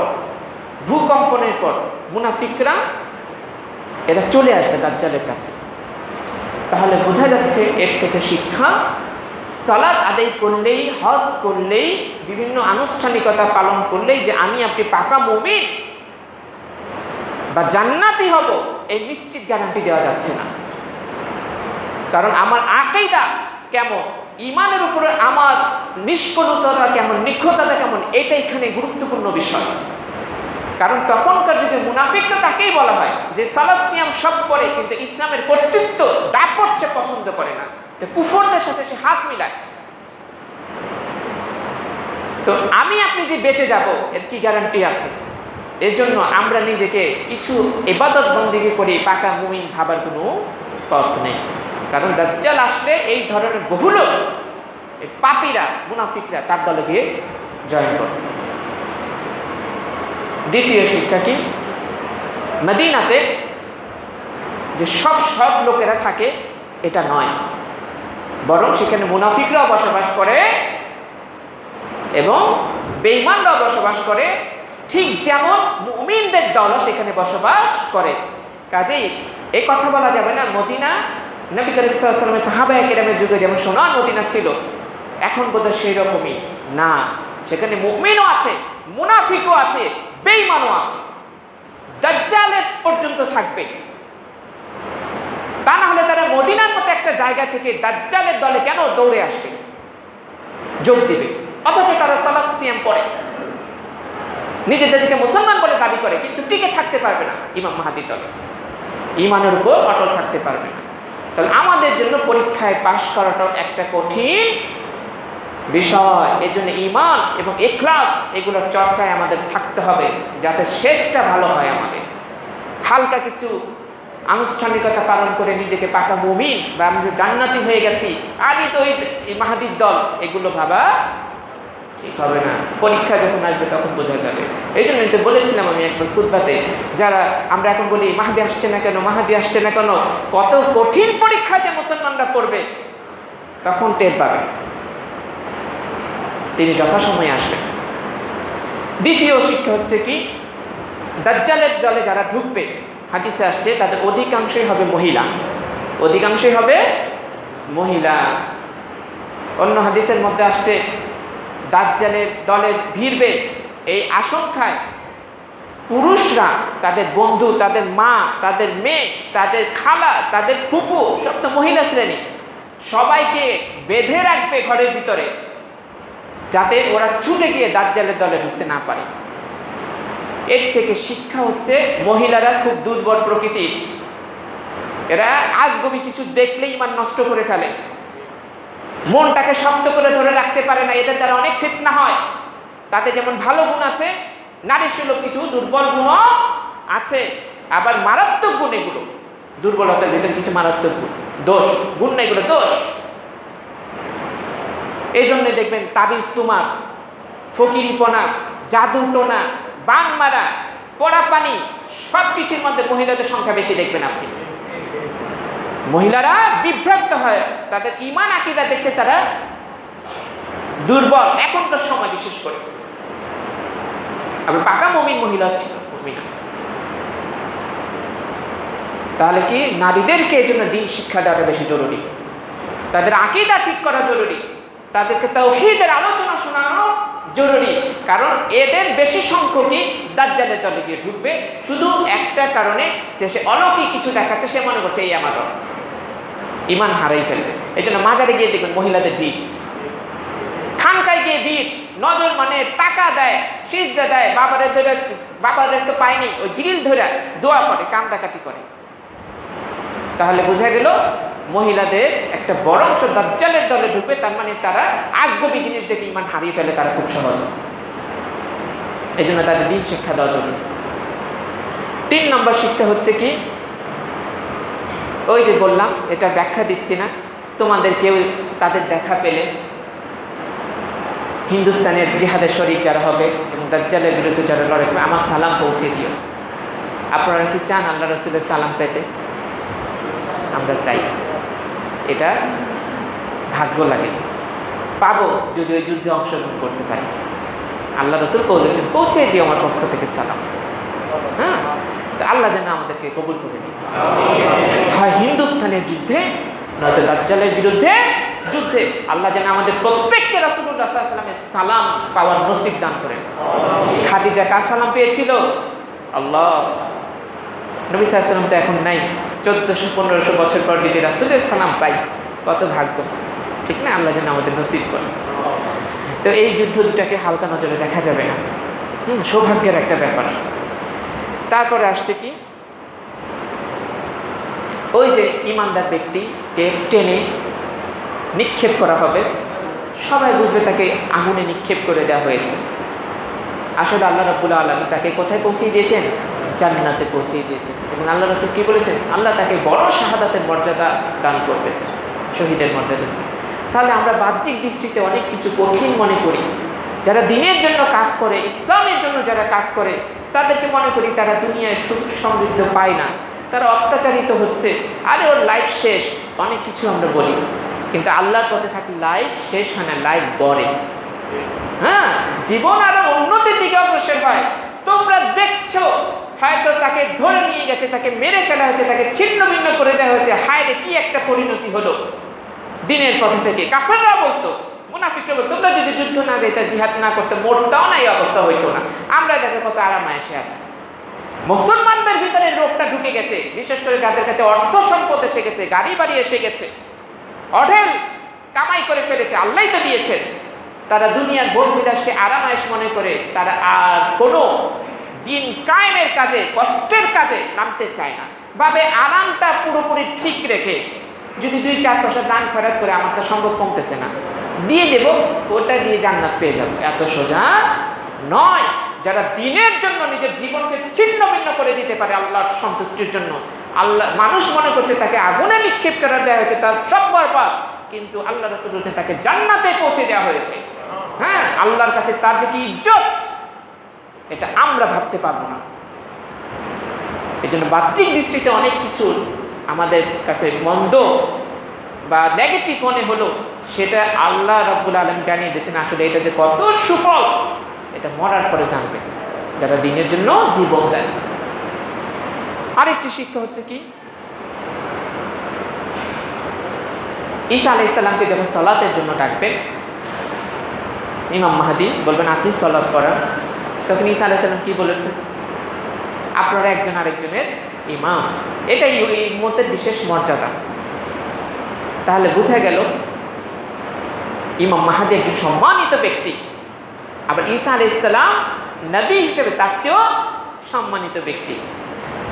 ভূকম্পনের পর মুনাফিকরা এরা চলে আসবে দাজ্জালের কাছে। তাহলে বোঝা যাচ্ছে এর থেকে শিক্ষা, সালাত আদায় করলেই, হজ করলেই, বিভিন্ন আনুষ্ঠানিকতা পালন করলেই যে আমি আপনি পাকা মুমিন বা জান্নাতি হব এই নিশ্চিত গ্যারান্টি দেওয়া যাচ্ছে না। কারণ আমার আকীদা কেমন, ঈমানের উপরে আমার নিষ্কলুষতা কেমন, নিখুঁততা কেমন, এটা এখানে গুরুত্বপূর্ণ বিষয়। কারণ তখনকার যুগে মুনাফিক তো তাকেই বলা হয় যে সালাত সিয়াম সব করে, কিন্তু ইসলামের কর্তৃত্ব দাপট সে পছন্দ করে না, তো কুফরদের সাথে সে হাত মিলায়। তো আমি আপনি যে বেঁচে যাব এর কি গ্যারান্টি আছে? এর জন্য আমরা নিজেকে কিছু ইবাদত বন্দেগী করে পাকা মুমিন ভাবার কোনো পথ নেই। কারণ দাজ্জাল আসলে এই ধরনের বহু লোক, এই পাপীরা মুনাফিকরা তার দলে গিয়ে জয়েন করবে। দ্বিতীয় শিক্ষা কি? মদিনাতে যে সব লোকেরা থাকে এটা নয়, বরং সেখানে মুনাফিকরাও বসবাস করে এবং বেঈমানরাও বসবাস করে, ঠিক যেমন মুমিনদের দলও সেখানে বসবাস করে। কাজেই এই কথা বলা যাবে না মদিনা নবী করিম সাল্লাল্লাহু আলাইহি ওয়াসাল্লামের সাহাবায়ে কেরামের যুগে যেমন সোনার মদিনা ছিল, এখন বোধহয় সেই রকমই না। সেখানে মুমিনও আছে, মুনাফিকও আছে, বেঈমানও আছে, দাজ্জালের পর্যন্ত থাকবে। তা না হলে তারা মদিনার মতো একটা জায়গা থেকে দাজ্জালের দলে কেন দৌড়ে আসবে, যোগ দিবে? অথচ তারা সালাত সিয়াম পড়ে, নিজেদেরকে মুসলমান বলে দাবি করে, কিন্তু টিকে থাকতে পারবে না ইমাম মাহদীর দলে, ঈমানের উপর অটল থাকতে পারবে না। তাহলে আমাদের জন্য পরীক্ষায় পাশ করাটাও একটা কঠিন বিষয়। এই জন্য ঈমান এবং ইখলাস এগুলোর চর্চায় আমাদের থাকতে হবে, যাতে শেষটা ভালো হয় আমাদের। হালকা কিছু আনুষ্ঠানিকতা পালন করে নিজেকে পাকা মুমিন বা আমি জান্নাতি হয়ে গেছি, আমি তো ওই মাহদীর দল, এগুলো ভাবা ঠিক হবে না। পরীক্ষা যখন আসবে তখন বোঝা যাবে। এই জন্য বলেছিলাম আমি একবার খুতবাতে, যারা আমরা এখন বলি মাহদী আসছে না কেন, মাহদী আসছে না কেন, কত কঠিন পরীক্ষা যে মুসলমানরা পড়বে তখন টের পাবে, তিনি যথাসময়ে আসবেন। দ্বিতীয় শিক্ষা হচ্ছে কি? দাজ্জালের দলে যারা ঢুকবে, হাদিসে আসছে তাদের অধিকাংশই হবে মহিলা, অধিকাংশই হবে মহিলা। অন্য হাদিসের মধ্যে আসছে দাজ্জালের দলে ভিড়বে এই আশঙ্কায় পুরুষরা তাদের বন্ধু, তাদের মা, তাদের মেয়ে, তাদের খালা, তাদের ফুপু, সব তো মহিলা শ্রেণী, সবাইকে বেঁধে রাখবে ঘরের ভিতরে, যাতে ওরা ছুটে গিয়ে দাজ্জালের দলে ঢুকতে না পারে। এর থেকে শিক্ষা হচ্ছে মহিলারা খুব দুর্বল প্রকৃতির, এরা আজগবি কিছু দেখলেই ঈমান নষ্ট করে ফেলে, মনটাকে শক্ত করে ধরে রাখতে পারে না, এদের দ্বারা অনেক ফিতনা হয়। তাতে যেমন ভালো গুণ আছে, নারী সুলভ কিছু দুর্বল গুণ আছে, আবার মারাত্মক গুণ এগুলো, দুর্বলতার ভিতরে কিছু মারাত্মক গুণ, দোষ গুণ না, এগুলো দোষ। এই জন্য দেখবেন তাবিজ তুমার, ফকিরিপনা, জাদুটোনা, বান মারা, পড়া পানি, সব কিছুর মধ্যে মহিলাদের সংখ্যা বেশি দেখবেন আপনি। মহিলারা বিভ্রান্ত হয়, তাদের ঈমান আকীদা দেখতে তারা দুর্বল, এখনকার সময় বিশেষ করে। আবার পাকা মুমিন মহিলা ছিল, মুমিনা। তাহলে কি নারীদেরকে এই জন্য দ্বীন শিক্ষা দেওয়াটা বেশি জরুরি, তাদের আকীদা ঠিক করা জরুরি, তাদেরকে তাওহীদের আলোচনা শোনানো জরুরি। কারণ এদের বেশি সংখ্যকই দাজ্জালের দলে গিয়ে ঢুকবে শুধু একটা কারণে, যে সে অলৌকিক কিছু দেখাচ্ছে, সে মনে করছে এই আমার রব, ঈমান হারাই ফেলবে। এই জন্য মাজারে গিয়ে দেখবেন মহিলাদের ভিড়, খানকায় গিয়ে ভিড়, নজর মানে টাকা দেয়, সিজদা দেয়, বাবারে তো পায়নি, ওই গ্রিল ধরে দোয়া করে, কান্দাকাটি করে। তাহলে বোঝা গেল মহিলাদের একটা বড় অংশ দাজ্জালের দলে ঢুকবে, তার মানে তারা আজগবি জিনিস দেখে ঈমান হারিয়ে ফেলে তারা খুব সহজে। এই জন্য তাদের দ্বীন শিক্ষা দেওয়া জরুরি। 3 নম্বর শিক্ষা হচ্ছে কি? ওই যে বললাম, এটা ব্যাখ্যা দিচ্ছি না, তোমাদের কেউ তাদের দেখা পেলে হিন্দুস্তানের জিহাদের শরীক যারা হবে এবং দাজ্জালের বিরুদ্ধে যারা লড়াই করবে, আমার সালাম পৌঁছে দিও। আপনারা কি চান আল্লাহ রাসূলের সালাম পেতে? আমরা চাই, এটা ভাগ্য লাগে, পাবো যদি ওই যুদ্ধে অংশগ্রহণ করতে পারি। আল্লাহ রাসূল বলেছেন, পৌঁছে দিও আমার পক্ষ থেকে সালাম। হ্যাঁ, আল্লাহ যেন আমাদেরকে কবুল করে নিন, হয় হিন্দুস্তানের যুদ্ধে নয়তো দাজ্জালের বিরুদ্ধে যুদ্ধে। আল্লাহ যেন আমাদের প্রত্যেককে রাসূলুল্লাহ সাল্লাল্লাহু আলাইহি ওয়াসাল্লামের সালাম পাওয়ার নসিব দান করেন। খাদিজা কার সালাম পেয়েছিল? আল্লাহ। নবী সাল্লাল্লাহু আলাইহি ওয়াসাল্লাম তো এখন নাই, 1400-1500 বছর পর যদি রাসূলের সালাম পাই, কত ভাগ্য, ঠিক না? আল্লাহ যেন আমাদের নসিব করেন। তো এই যুদ্ধ দুটাকে হালকা নজরে দেখা যাবে না, সৌভাগ্যের একটা ব্যাপার। তারপরে আসছে কি, ওই যে ইমানদার ব্যক্তিকে টেনে নিক্ষেপ করা হবে, সবাই বুঝবে তাকে আগুনে নিক্ষেপ করে দেওয়া হয়েছে। আসলে আল্লাহ রাব্বুল আলামিন তাকে কোথায় পৌঁছে দিয়েছেন? জান্নাতে পৌঁছে দিয়েছেন। এবং আল্লাহ রাসূল কি বলেছেন? আল্লাহ তাকে বড় শাহাদাতের মর্যাদা দান করবেন, শহীদের মর্যাদা। তাহলে আমরা বাহ্যিক দৃষ্টিতে অনেক কিছু কঠিন মনে করি। যারা দ্বীনের জন্য কাজ করে, ইসলামের জন্য যারা কাজ করে, তাদেরকে মনে করি তারা দুনিয়ায় সুখ সমৃদ্ধ পায় না, তারা অত্যাচারিত হচ্ছে, আরে ওর লাইফ শেষ, অনেক কিছু আমরা বলি। কিন্তু আল্লাহর পথে থাকলে লাইফ শেষ হয় না, লাইফ গড়ে। হ্যাঁ, জীবন আরো উন্নতির দিকে অগ্রসর হয়। তোমরা দেখছো হয়তো তাকে ধরে নিয়ে গেছে, তাকে মেরে ফেলা হয়েছে, তাকে ছিন্ন ভিন্ন করে দেওয়া হয়েছে, হায় রে কি একটা পরিণতি হলো দ্বীনের পথে থেকে। কাফেররা বলতো, মুনাফিকরা বলতো, তোমরা যদি যুদ্ধ না যাইতা, জিহাদ না করতে, মরতাও না, এই অবস্থা হইতো না। আমরা দেখো কত আরামে এসে আছি। মুসলমানদের ভিতরে রোগটা ঢুকে গেছে, বিশেষ করে যাদের কাছে অর্থ সম্পদ এসে গেছে, গাড়ি বাড়ি এসে গেছে, অঢেল কামাই করে ফেলেছে, আল্লাহই তো দিয়েছেন। তারা দুনিয়ার ভোগ বিলাসকে আরামায়েশ মনে করে তারা আর কোনো দিন কায়েমের কাজে, কষ্টের কাজে নামতে চায় না। ভাবে আরামটা পুরোপুরি ঠিক রেখে যদি 2-4 পয়সা দান খয়রাত করে, আমার তো সম্ভব কমতেছে না, দিয়ে দেব, ওটা দিয়ে জান্নাত পেয়ে যাবো, এত সোজা নয়। যারা দ্বীনের জন্য নিজের জীবনকে ছিন্ন ভিন্ন করে দিতে পারে আল্লাহর সন্তুষ্টির জন্য, আল্লাহ মানুষ মনে করছে তাকে আগুনে নিক্ষেপ করে দেওয়া হয়েছে, তার সব বরবাদ, কিন্তু আল্লাহ রাসূল বলতে তাকে জান্নাতে পৌঁছে দেওয়া হয়েছে। হ্যাঁ, আল্লাহর কাছে তার যে কি ইজ্জত, এটা আমরা ভাবতে পারবো না। এই জন্য বাহ্যিক দৃষ্টিতে অনেক কিছু আমাদের কাছে মন্দ বা নেগেটিভ মনে হলো, সেটা আল্লাহ রাব্বুল আলামিন জানিয়ে দিয়েছেন আসলে এটা যে কত সুফল, এটা মরার পরে জানবে যারা দ্বীনের জন্য জীবন দেয়। আরেকটি শিক্ষা হচ্ছে কি, ঈসা আলাইহিস সালামকে যখন সালাতের জন্য ডাকবেন, ইমাম মাহদী বলবেন আপনি সালাত পড়ান, তখন ঈসা আলাইহিস সালাম কি বলেছেন? আপনারা একজন আরেকজনের ইমাম। এটাই এই উম্মতের বিশেষ মর্যাদা। তাহলে বোঝা গেল ইমাম মাহদী একজন সম্মানিত ব্যক্তি, আবার ঈসা আলাইহিস সালাম নবী হিসেবে তার চেয়েও সম্মানিত ব্যক্তি।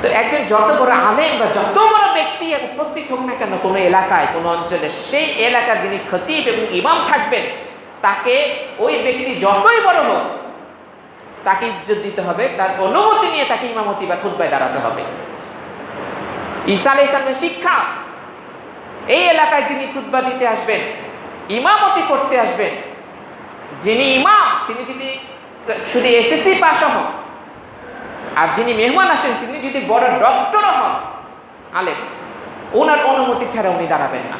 তো একজন যত বড় আলেম বা যত বড় ব্যক্তি উপস্থিত হোক না কেন কোনো এলাকায়, কোনো অঞ্চলে, সেই এলাকার যিনি খতিব এবং ইমাম থাকবেন, তাকে ওই ব্যক্তি যতই বড় হোক তাকে ইজ্জত দিতে হবে, তার অনুমতি নিয়ে তাকে ইমামতি বা খুতবায় দাঁড়াতে হবে। ঈসা আলাইহিস সালামের শিক্ষা, এই এলাকায় যিনি খুতবা দিতে আসবেন, ইমামতি করতে আসবেন, যিনি ইমাম তিনি যদি শুধু এসএসসি পাস হন, আর যিনি মেহমান আসেন তিনি যদি বড় ডক্টরও হন, আলেম, ওনার অনুমতি ছাড়া উনি দাঁড়াবেন না।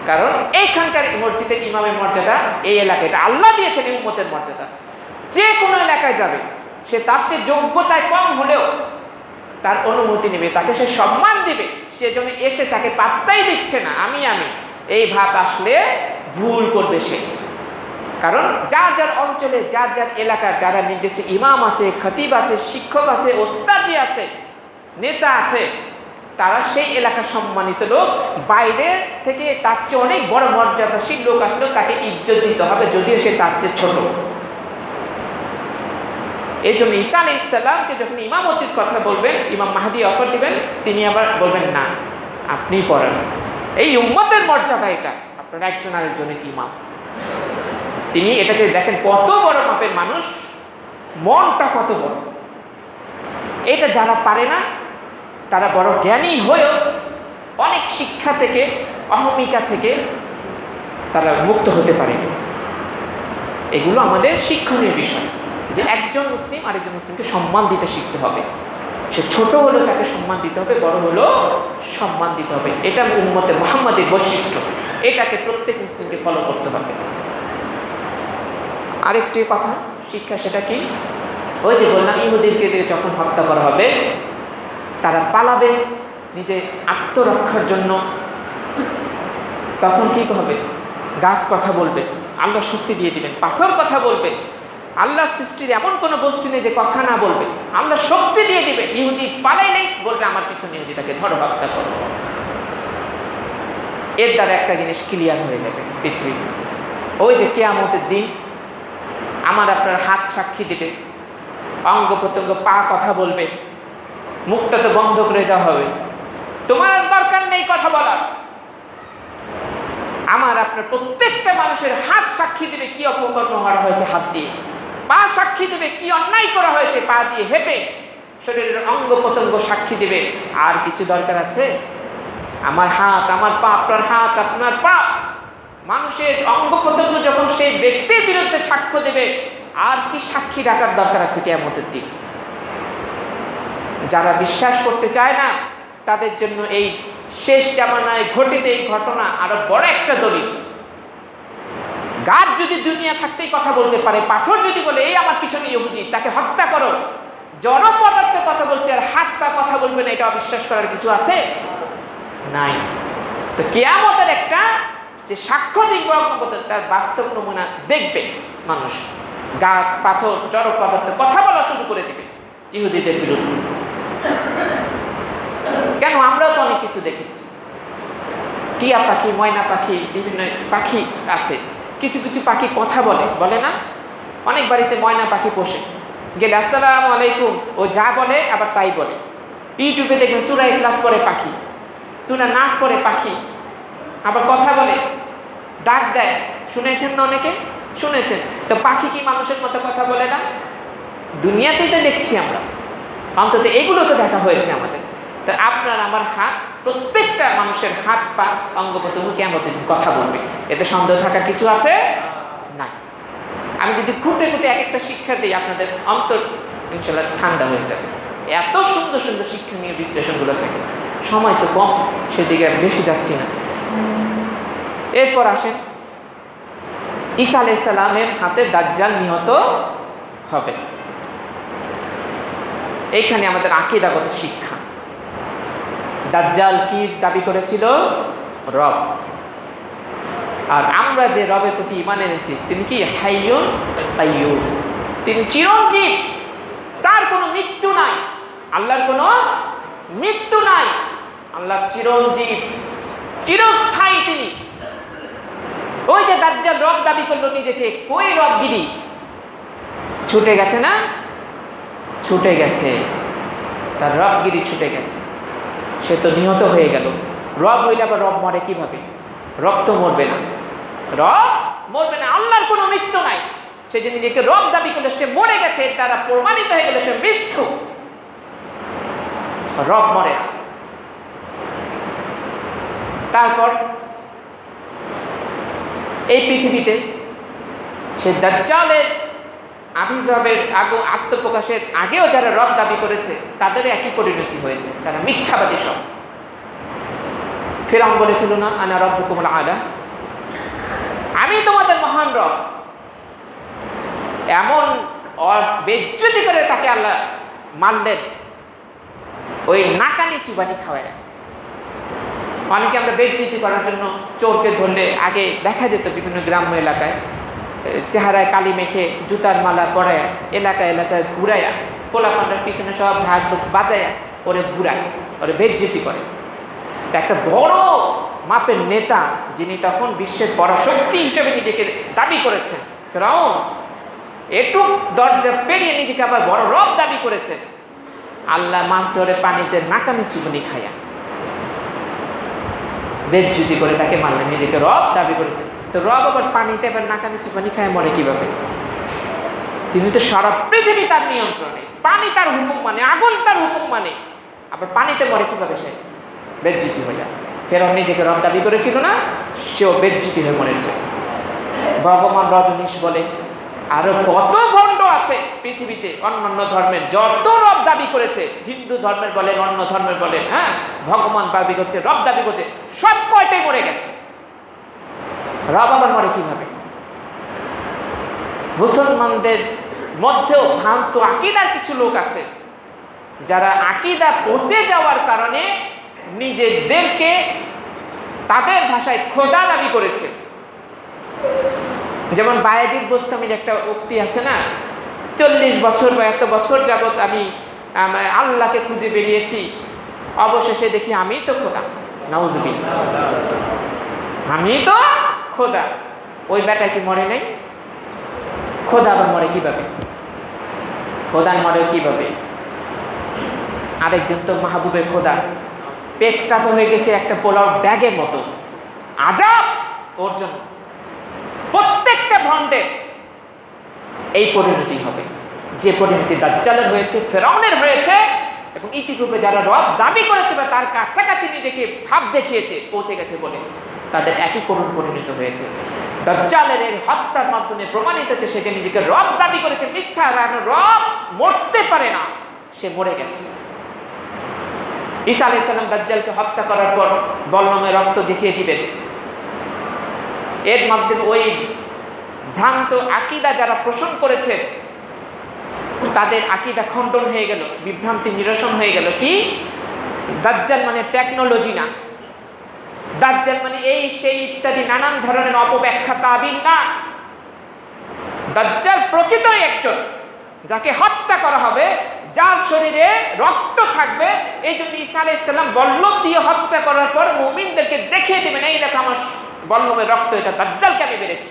কারণ এইখানকার মসজিদের ইমামের মর্যাদা, এই এলাকায় এটা আল্লাহ দিয়েছেন এই উম্মতের মর্যাদা। যে কোনো এলাকায় যাবে, সে তার চেয়ে যোগ্যতায় কম হলেও তার অনুমতি নেবে, তাকে সে সম্মান দিবে। সেজন্য এসে তাকে পাত্তাই দিচ্ছে না, আমি এই ভাব আসলে ভুল করবে সে। কারণ যার যার অঞ্চলে, যার যার এলাকার যারা নির্দিষ্ট ইমাম আছে, খতিব আছে, শিক্ষক আছে, ওস্তাদি আছে, নেতা আছে, তারা সেই এলাকার সম্মানিত লোক। বাইরে থেকে তার চেয়ে অনেক বড় মর্যাদাশীল লোক আসলেও তাকে ইজ্জত দিতে হবে, যদিও সে তার চেয়ে ছোট। এই জন্য ঈসা আলাইহিস সালামকে যখন ইমামতির কথা বলবেন, ইমাম মাহদী অফার দিবেন, তিনি আবার বলবেন না আপনি পড়েন। এই উম্মতের মর্যাদা এটা, আপনারা একজন আরেকজনের ইমাম। তিনি এটাকে দেখেন কত বড় মাপের মানুষ, মনটা কত বড়। এটা যারা পারে না তারা বড় জ্ঞানী হয়েও অনেক শিক্ষা থেকে, অহমিকা থেকে তারা মুক্ত হতে পারে। এগুলো আমাদের শিক্ষণীয় বিষয়, যে একজন মুসলিম আরেকজন মুসলিমকে সম্মান দিতে শিখতে হবে। সে ছোট হলেও তাকে সম্মান দিতে হবে, বড় হলেও সম্মান দিতে হবে। এটা উম্মতে মুহাম্মাদের বৈশিষ্ট্য, এটাকে প্রত্যেক মুসলিমকে ফলো করতে হবে। আরেকটি কথা শিক্ষা, সেটা কি, ওই যে বললাম ইহুদিকে যখন হত্যা করা হবে, তারা পালাবে নিজে আত্মরক্ষার জন্য, তখন কি হবে? গাছ কথা বলবে, আল্লাহ শক্তি দিয়ে দিবেন, পাথর কথা বলবে, আল্লাহর সৃষ্টির এমন কোনো বস্তু নেই যে কথা না বলবে। আল্লাহ শক্তি দিয়ে দিবে, ইহুদি পালাইলেই বলবে আমার পিছনে ইহুদিটাকে ধরো, হত্যা করো। এর দ্বারা একটা জিনিস ক্লিয়ার হয়ে যাবে পৃথিবী। ওই যে কিয়ামতের দিন আমার আপনার হাত সাক্ষী দেবে, অঙ্গ প্রত্যঙ্গ পা কথা বলবে, মুখটা তো বন্ধ করে দেওয়া হবে, তোমার দরকার নেই কথা বলার। আমার আপনার প্রত্যেকটা মানুষের হাত সাক্ষী দেবে কি অপকর্ম করা হয়েছে হাত দিয়ে, পা সাক্ষী দেবে কি অন্যায় করা হয়েছে পা দিয়ে হেঁটে, শরীরের অঙ্গ প্রত্যঙ্গ সাক্ষী দেবে। আর কিছু দরকার আছে? আমার হাত, আমার পা, আপনার হাত, আপনার পা, মানুষের অঙ্গ প্রত্যঙ্গ যখন সেই ব্যক্তির বিরুদ্ধে সাক্ষ্য দেবে, আর কি সাক্ষী রাখার দরকার আছে কিয়ামতের দিন? যারা বিশ্বাস করতে চায় না তাদের জন্য এই শেষ জামানায় ঘটিত এই ঘটনা আরো বড় একটা দলিল। গাছ যদি দুনিয়া থাকতেই কথা বলতে পারে, পাথর যদি বলে এই আমার পিছনে ইহুদি, তাকে হত্যা করো, জড় পদার্থ কথা বলছে আর হাত পা কথা বলবে না, এটা অবিশ্বাস করার কিছু আছে? নাই। তো কিয়ামতের একটা যে সাক্ষ্য দিবে তার বাস্তব নমুনা দেখবে মানুষ। গাছ পাথর জড় পদার্থ কথা বলা শুরু করে দিবে ইহুদিদের বিরুদ্ধে। কেন? আমরাও তো অনেক কিছু দেখেছি, টিয়া পাখি, ময়না পাখি, বিভিন্ন পাখি আছে, কিছু কিছু পাখি কথা বলে, বলে না? অনেক বাড়িতে ময়না পাখি পোষে, গেলে আসসালামু আলাইকুম, ও যা বলে আবার তাই বলে। ইউটিউবে দেখবেন সূরা ইখলাস পড়ে পাখি, সূরা নাস পড়ে পাখি, আবার কথা বলে, ডাক দেয়। শুনেছেন না? অনেকে শুনেছেন। তো পাখি কি মানুষের মতো কথা বলে না? দুনিয়াতেই তো দেখছি আমরা, অন্তত এগুলো তো দেখা হয়েছে আমাদের। তো আপনার আমার হাত, প্রত্যেকটা মানুষের হাত পা অঙ্গ প্রত্যঙ্গ কিয়ামতের দিন কথা বলবে, এতে সন্দেহ থাকার কিছু আছে না। আমি যদি খুঁটে খুঁটে এক একটা শিক্ষা দিই, আপনাদের অন্তর ইনশাআল্লাহ ঠান্ডা হয়ে যাবে। এত সুন্দর সুন্দর শিক্ষণীয় বিশ্লেষণগুলো থাকে। সময় তো কম, সেদিকে আর বেশি যাচ্ছি না। এরপর আসেন, ঈসা আলাইহিস সালামের হাতে দাজ্জাল নিহত হবে। এইখানে আমাদের আকীদাগত শিক্ষা। দাজ্জাল কি দাবি করেছিল? রব। আর আমরা যে রবের প্রতি ঈমান এনেছি, তিনি কি হাইয়ুন কাইয়্যুম, তিনি চিরঞ্জীব, তার কোনো মৃত্যু নাই। আল্লাহর কোনো মৃত্যু নাই, আল্লাহ চিরঞ্জীব, চিরস্থায়ী তিনি। ওই যে দাজ্জাল রব দাবি করলো নিজেকে, কই রবগিরি? ছুটে গেছে না? ছুটে গেছে, তার রবগিরি ছুটে গেছে, সে তো নিহত হয়ে গেল। রব হইলে আবার রব মরে কিভাবে? রব তো মরবে না, রব মরবে না, আল্লাহর কোনো মৃত্যু নাই। সে যে নিজেকে রব দাবি করলে সে মরে গেছে, তারা প্রমাণিত হয়ে গেল সে মৃত্যু। রব মরে না। তারপর এই পৃথিবীতে সে দাজ্জালের আবির্ভাবের আত্মপ্রকাশের আগেও যারা রব দাবি করেছে তাদের একই পরিণতি হয়েছে, তারা মিথ্যাবাদী সব। ফিরআউন বলেছিল না, আনা রাব্বুকুমুল আলা, আমি তোমাদের মহান রব। এমন বেজ্জতি করে তাকে আল্লাহ মারলেন, ওই নাকানি চুবানি খাওয়ায়। অনেকে আমরা বেজ্জতি করার জন্য চোরকে ধরলে আগে দেখা যেত বিভিন্ন গ্রাম্য এলাকায় চেহারায় কালি মেখে জুতার মালা পরায় এলাকায় এলাকায় ঘুরাইয়া পোলাপান্ডার পিছনে সব ভাগ বাজায়া ওরে ঘুরায়, ওরে বেজ্জতি করে। একটা বড় মাপের নেতা, যিনি তখন বিশ্বের পরাশক্তি হিসেবে নিজেকে দাবি করেছেন, ফিরআউন একটু দরজা পেরিয়ে নিজেকে আবার বড় রব দাবি করেছেন। আল্লাহ মাছ ধরে পানিতে নাকানি চুবনি খায়া বেজ্জতি করে তাকে মারলেন, নিজেকে রব দাবি করেছেন। তো রব আবার পানিতে আবার নাকানি চুপানি খায় মরে কিভাবে? তিনি তো সারা পৃথিবী তার নিয়ন্ত্রণে, পানি তার হুকুম মানে, আগুন তার হুকুম মানে, আবার পানিতে মরে কিভাবে? সে বেজ্জতি হয়ে যায়। ফেরাউন নিজেকে রব দাবি করেছিল না, সেও বেজ্জতি হয়ে মরেছে। ভগবান রজনীশ বলে, আরো কত ভণ্ড আছে পৃথিবীতে, অন্যান্য ধর্মের যত রব দাবি করেছে, হিন্দু ধর্মের বলেন, অন্য ধর্মের বলেন, হ্যাঁ, ভগবান দাবি করছে, রব দাবি করছে, সব কয়টাই মরে গেছে। রব আবার মরে কিভাবে? মুসলমানদের মধ্যেও ভ্রান্ত আকীদার কিছু লোক আছে, যারা আকীদা পচে যাওয়ার কারণে নিজেদেরকে তাদের ভাষায় খোদা দাবি করেছে। যেমন বায়েজিদ বোস্তামির একটা উক্তি আছে না, 40 বছর বা এত বছর যাবৎ আমি আল্লাহকে খুঁজে বেরিয়েছি, অবশেষে দেখি আমি তো খোদা। নাউজুবিল্লাহ, আমি তো খোদা। ওই বেটা কি মরে নাই? খোদা আবার মরে কিভাবে? খোদায় মরে কিভাবে? আরেকজন তো মাহবুবের খোদা, পেটটা তো হয়ে গেছে একটা পোলাও ব্যাগের মতো। আজব ওর জন্য। প্রত্যেকটা ভণ্ডের এই পরিণতি হবে, যে পরিণতি দাজ্জালের হয়েছে, ফেরাউনের হয়েছে, এবং ইতিপূর্বে যারা রব দাবি করেছে বা তার কাছাকাছি নিজেকে ভাব দেখিয়েছে, পৌঁছে গেছে বলে, তাদের একই করুণ পরিণত হয়েছে। দাজ্জালের এই হত্যার মাধ্যমে প্রমাণিত হচ্ছে সে যে নিজেকে রব দাবি করেছে মিথ্যা। রব মরতে পারে না, সে মরে গেছে। ঈসা আলাইহিস সালাম দাজ্জালকে হত্যা করার পর বল্লমে রক্ত দেখিয়ে দিবেন। এর মাধ্যমে ওই ভ্রান্ত আকীদা যারা পোষণ করেছে তাদের আকীদা খণ্ডন হয়ে গেল, বিভ্রান্তি নিরসন হয়ে গেল। কি? দাজ্জাল মানে টেকনোলজি না, দাজ্জাল মানে এই সেই ইত্যাদি নানান ধরনের অপব্যাখ্যা তাবিল না। দাজ্জাল প্রকৃতই একজন যাকে হত্যা করা হবে, যার শরীরে রক্ত থাকবে। এই জন্য ঈসা আলাইহিস সালাম বল্লম দিয়ে হত্যা করার পর মুমিনদেরকে দেখিয়ে দিবেন, এই দেখো আমার বল্লমের রক্ত, এটা দাজ্জালকে আমি মেরেছি।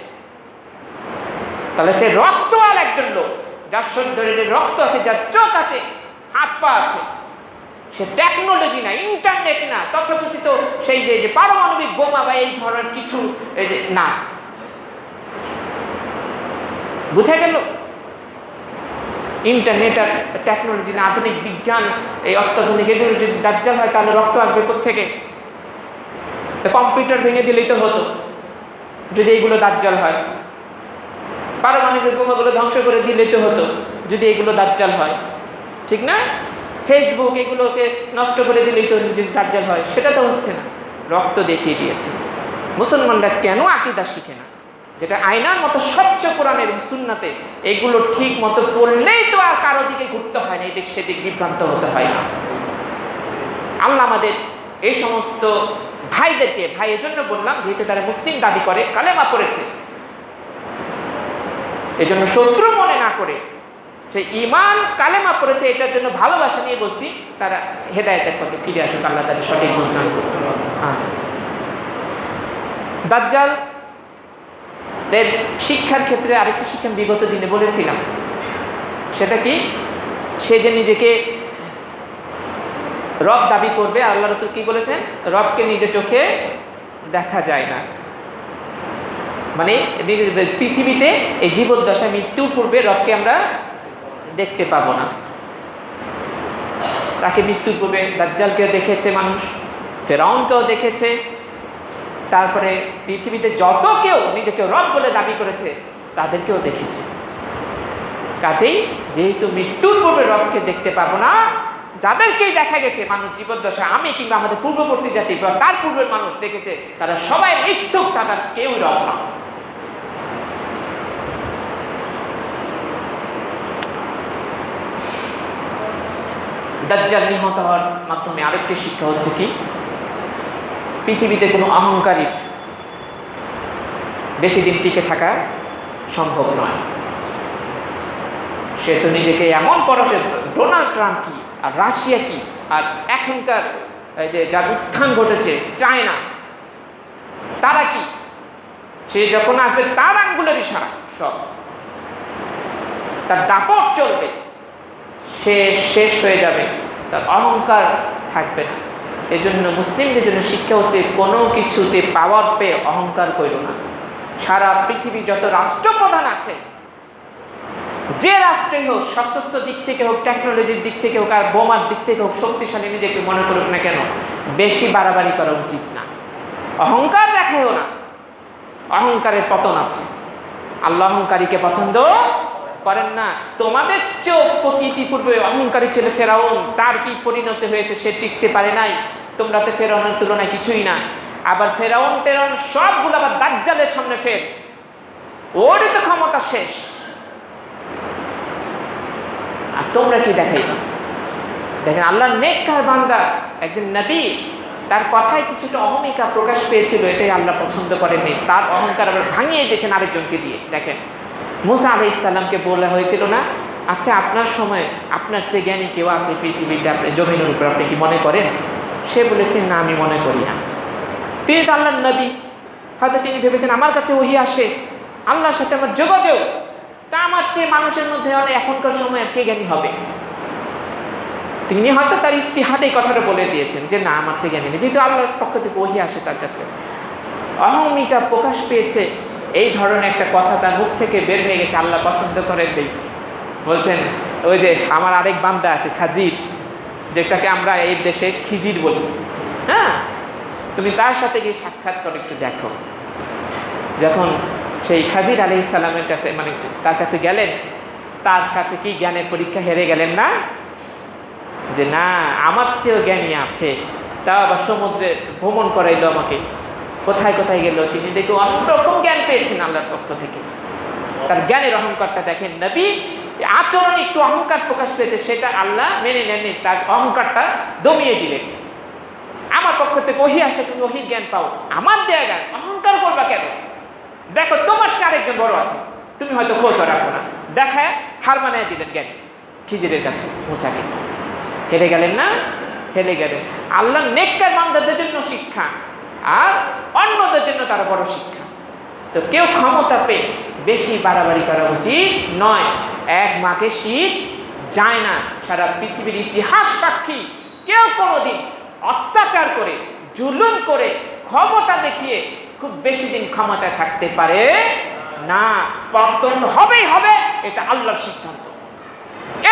তাহলে সে রক্তওয়ালা একজন লোক, যার শরীরে রক্ত আছে, যার চোখ আছে, হাত পা আছে। সে টেকনোলজি না, ইন্টারনেট না, তথাকথিত সেই যে পারমাণবিক বোমা বা এই ধরনের কিছু না। বুঝা গেল? ইন্টারনেট আর টেকনোলজি না, আধুনিক বিজ্ঞান, এই অত্যাধুনিক এগুলো যদি দাজ্জাল হয় তাহলে রক্ত আসবে কোত্থেকে? তো কম্পিউটার ভেঙে দিলেই তো হতো যদি এইগুলো দাজ্জাল হয়। পারমাণবিক বোমাগুলো ধ্বংস করে দিলেই তো হতো যদি এগুলো দাজ্জাল হয়, ঠিক না? ফেসবুক এগুলোকে নষ্ট করে দিলেই তো যদি দাজ্জাল হয়। সেটা তো হচ্ছে না, রক্ত দেখিয়ে দিয়েছে। মুসলমানরা কেন আকীদা শিখে না? যেটা আয়নার মতো স্বচ্ছ কোরআন এবং সুন্নাতে, এগুলো ঠিক মতো পড়লেই তো আর কারো দিকে ঘুরতে হয় না, এদিক সেদিক বিভ্রান্ত হতে হয় না। আল্লাহ আমাদের এই সমস্ত ভাইদেরকে, ভাই এজন্য বললাম যেহেতু তারা মুসলিম দাবি করে, কালেমা পড়েছে, এজন্য শত্রু মনে না করে, সে ঈমান কালেমা পড়েছে এটার জন্য ভালোবাসা নিয়ে বলছি, তারা হেদায়েতের পথে ফিরে আসুক, আল্লাহ তাদের সঠিক বুঝদান করুন। দাজ্জাল এর শিক্ষার ক্ষেত্রে আরেকটি শিক্ষা বিগত দিনে বলেছিলাম, সেটা কি? সে যে নিজেকে রব দাবি করবে, আল্লাহ রাসূল কি বলেছেন? রবকে নিজের চোখে দেখা যায় না, মানে পৃথিবীতে এই জীবদ্দশা মৃত্যুর পূর্বে রবকে আমরা দেখতে পাবো না। তাকে মৃত্যুর পূর্বে দাজ্জালকেও দেখেছে মানুষ, ফেরাউনকেও দেখেছে, তারপরে পৃথিবীতে যত কেউ নিজেকে রব বলে দাবি করেছে তাদেরকেও দেখেছে। কাজেই যেহেতু মৃত্যুর পূর্বে রবকে দেখতে পাবো না, যাদেরকেই দেখা গেছে মানুষ জীবদ্দশা, আমি কিংবা আমাদের পূর্ববর্তী জাতি বা তার পূর্বের মানুষ দেখেছে, তারা সবাই মিথ্যুক, তাদের কেউ রব না। দাজ্জাল নিহত হওয়ার মাধ্যমে আরেকটি শিক্ষা হচ্ছে কি? পৃথিবীতে কোনো অহংকারী বেশি দিন টিকে থাকা সম্ভব নয়। সে তো নিজেকে এমন পরশে, ডোনাল্ড ট্রাম্প কি আর রাশিয়া কি আর এখনকার যে যার উত্থান ঘটেছে চায়না, তারা কি, সে যখন আসবে তার আঙ্গুলের ইশারা সব, তার দাপট চলবে, সে শেষ হয়ে যাবে, তার অহংকার থাকবে না। এজন্য মুসলিমদের জন্য শিক্ষা হচ্ছে কোনো কিছুতে পাওয়ার পেয়ে অহংকার করো না। সারা পৃথিবীর যত রাষ্ট্রপ্রধান আছে, যে রাষ্ট্রই হোক, সশস্ত্র দিক থেকে হোক, টেকনোলজির দিক থেকে হোক, আর বোমার দিক থেকে হোক, শক্তিশালী নিজেকে মনে করুক না কেন, বেশি বাড়াবাড়ি করা উচিত না। অহংকার দেখায়ও না, অহংকারের পতন আছে। আল্লাহ অহংকারীকে পছন্দ করেন না। তোমাদের চোখ ইতিপূর্বে অহংকারী ছিল ফেরাউন, তার কি পরিণতি হয়েছে? সে টিকতে পারে নাই। তোমরা তো ফেরাউনের তুলনায় কিছুই না। আবার ফেরাউন সবগুলো আবার দাজ্জালের সামনে ফের, ওরই তো ক্ষমতা শেষ, আর তোমরা কি দেখাইবা? দেখেন আল্লাহর নেককার বান্দা একজন নবী, তার কথায় কিছুটা অহমিকা প্রকাশ পেয়েছিল, এটাই আল্লাহ পছন্দ করেননি। তার অহংকার আবার ভাঙিয়ে দিয়েছেন আরেকজনকে দিয়ে। দেখেন, মুসা আলাইহিস সালামকে বলা হয়েছিল না, আচ্ছা আপনার সময় আপনার চেয়ে জ্ঞানী কেউ আছে পৃথিবীতে, আপনি জমিনের উপর আপনি কি মনে করেন? সে বলেছেন, না আমি মনে করি না। তিনি তো আল্লাহর নবী, হয়তো তিনি ভেবেছেন আমার কাছে ওহী আসে, আল্লাহর সাথে আমার যোগাযোগ, তা আমার চেয়ে মানুষের মধ্যে এখনকার সময় কে জ্ঞানী হবে? তিনি হয়তো তার ইস্তিহাদে এই কথাটা বলে দিয়েছেন যে না আমার চেয়ে জ্ঞানী নেই, যেহেতু আল্লাহর পক্ষ থেকে ওহী আসে তার কাছে। অহমিকা প্রকাশ পেয়েছে, এই ধরনের একটা কথা তার মুখ থেকে বের হয়ে গেছে, আল্লাহ পছন্দ করেন নেই। বলছেন ওই যে আমার আরেক বান্দা আছে খাজির, যেটাকে আমরা এই দেশে খিজির বলি, হ্যাঁ, তুমি তার সাথে গিয়ে সাক্ষাৎ করে একটু দেখো। যখন সেই খাজির আলাইহিস সালামের কাছে, মানে তার কাছে গেলেন, তার কাছে কি জ্ঞানের পরীক্ষা হেরে গেলেন না? যে না আমার চেয়েও জ্ঞানী আছে, তাও আবার সমুদ্রে ভ্রমণ করাইলো আমাকে, কোথায় কোথায় গেল, তিনি দেখে অন্যরকম জ্ঞান পেয়েছেন আল্লাহর পক্ষ থেকে। তার জ্ঞানের অহংকারটা দেখেন, নবী আচরণে একটু অহংকার প্রকাশ পেয়েছে, সেটা আল্লাহ মেনে নেননি, তার অহংকারটা দমিয়ে দিলেন। আমার পক্ষ থেকে ওহী আসে, তুমি ওহীর জ্ঞান পাও, আমার দেয়া জ্ঞান অহংকার করবা কেন? দেখো তোমার চেয়ে আরেকজন বড় আছে, তুমি হয়তো খোঁজ রাখো না, দেখায় হার মানিয়ে দিলেন জ্ঞান খিজিরের কাছে মুসাকে। হেরে গেলেন না? হেরে গেলেন। আল্লাহ নেককার বান্দাদের জন্য শিক্ষা, আর অন্যদের জন্য তারা বড় শিক্ষা। তো কেউ ক্ষমতা পেয়ে বেশি বাড়াবাড়ি করা উচিত নয়। এক মাকে শীত যায় না, সারা পৃথিবীর ইতিহাস সাক্ষী, কেউ কোনোদিন অত্যাচার করে জুলুম করে ক্ষমতা দেখিয়ে খুব বেশি দিন ক্ষমতায় থাকতে পারে না। পতন হবেই হবে, এটা আল্লাহর সিদ্ধান্ত।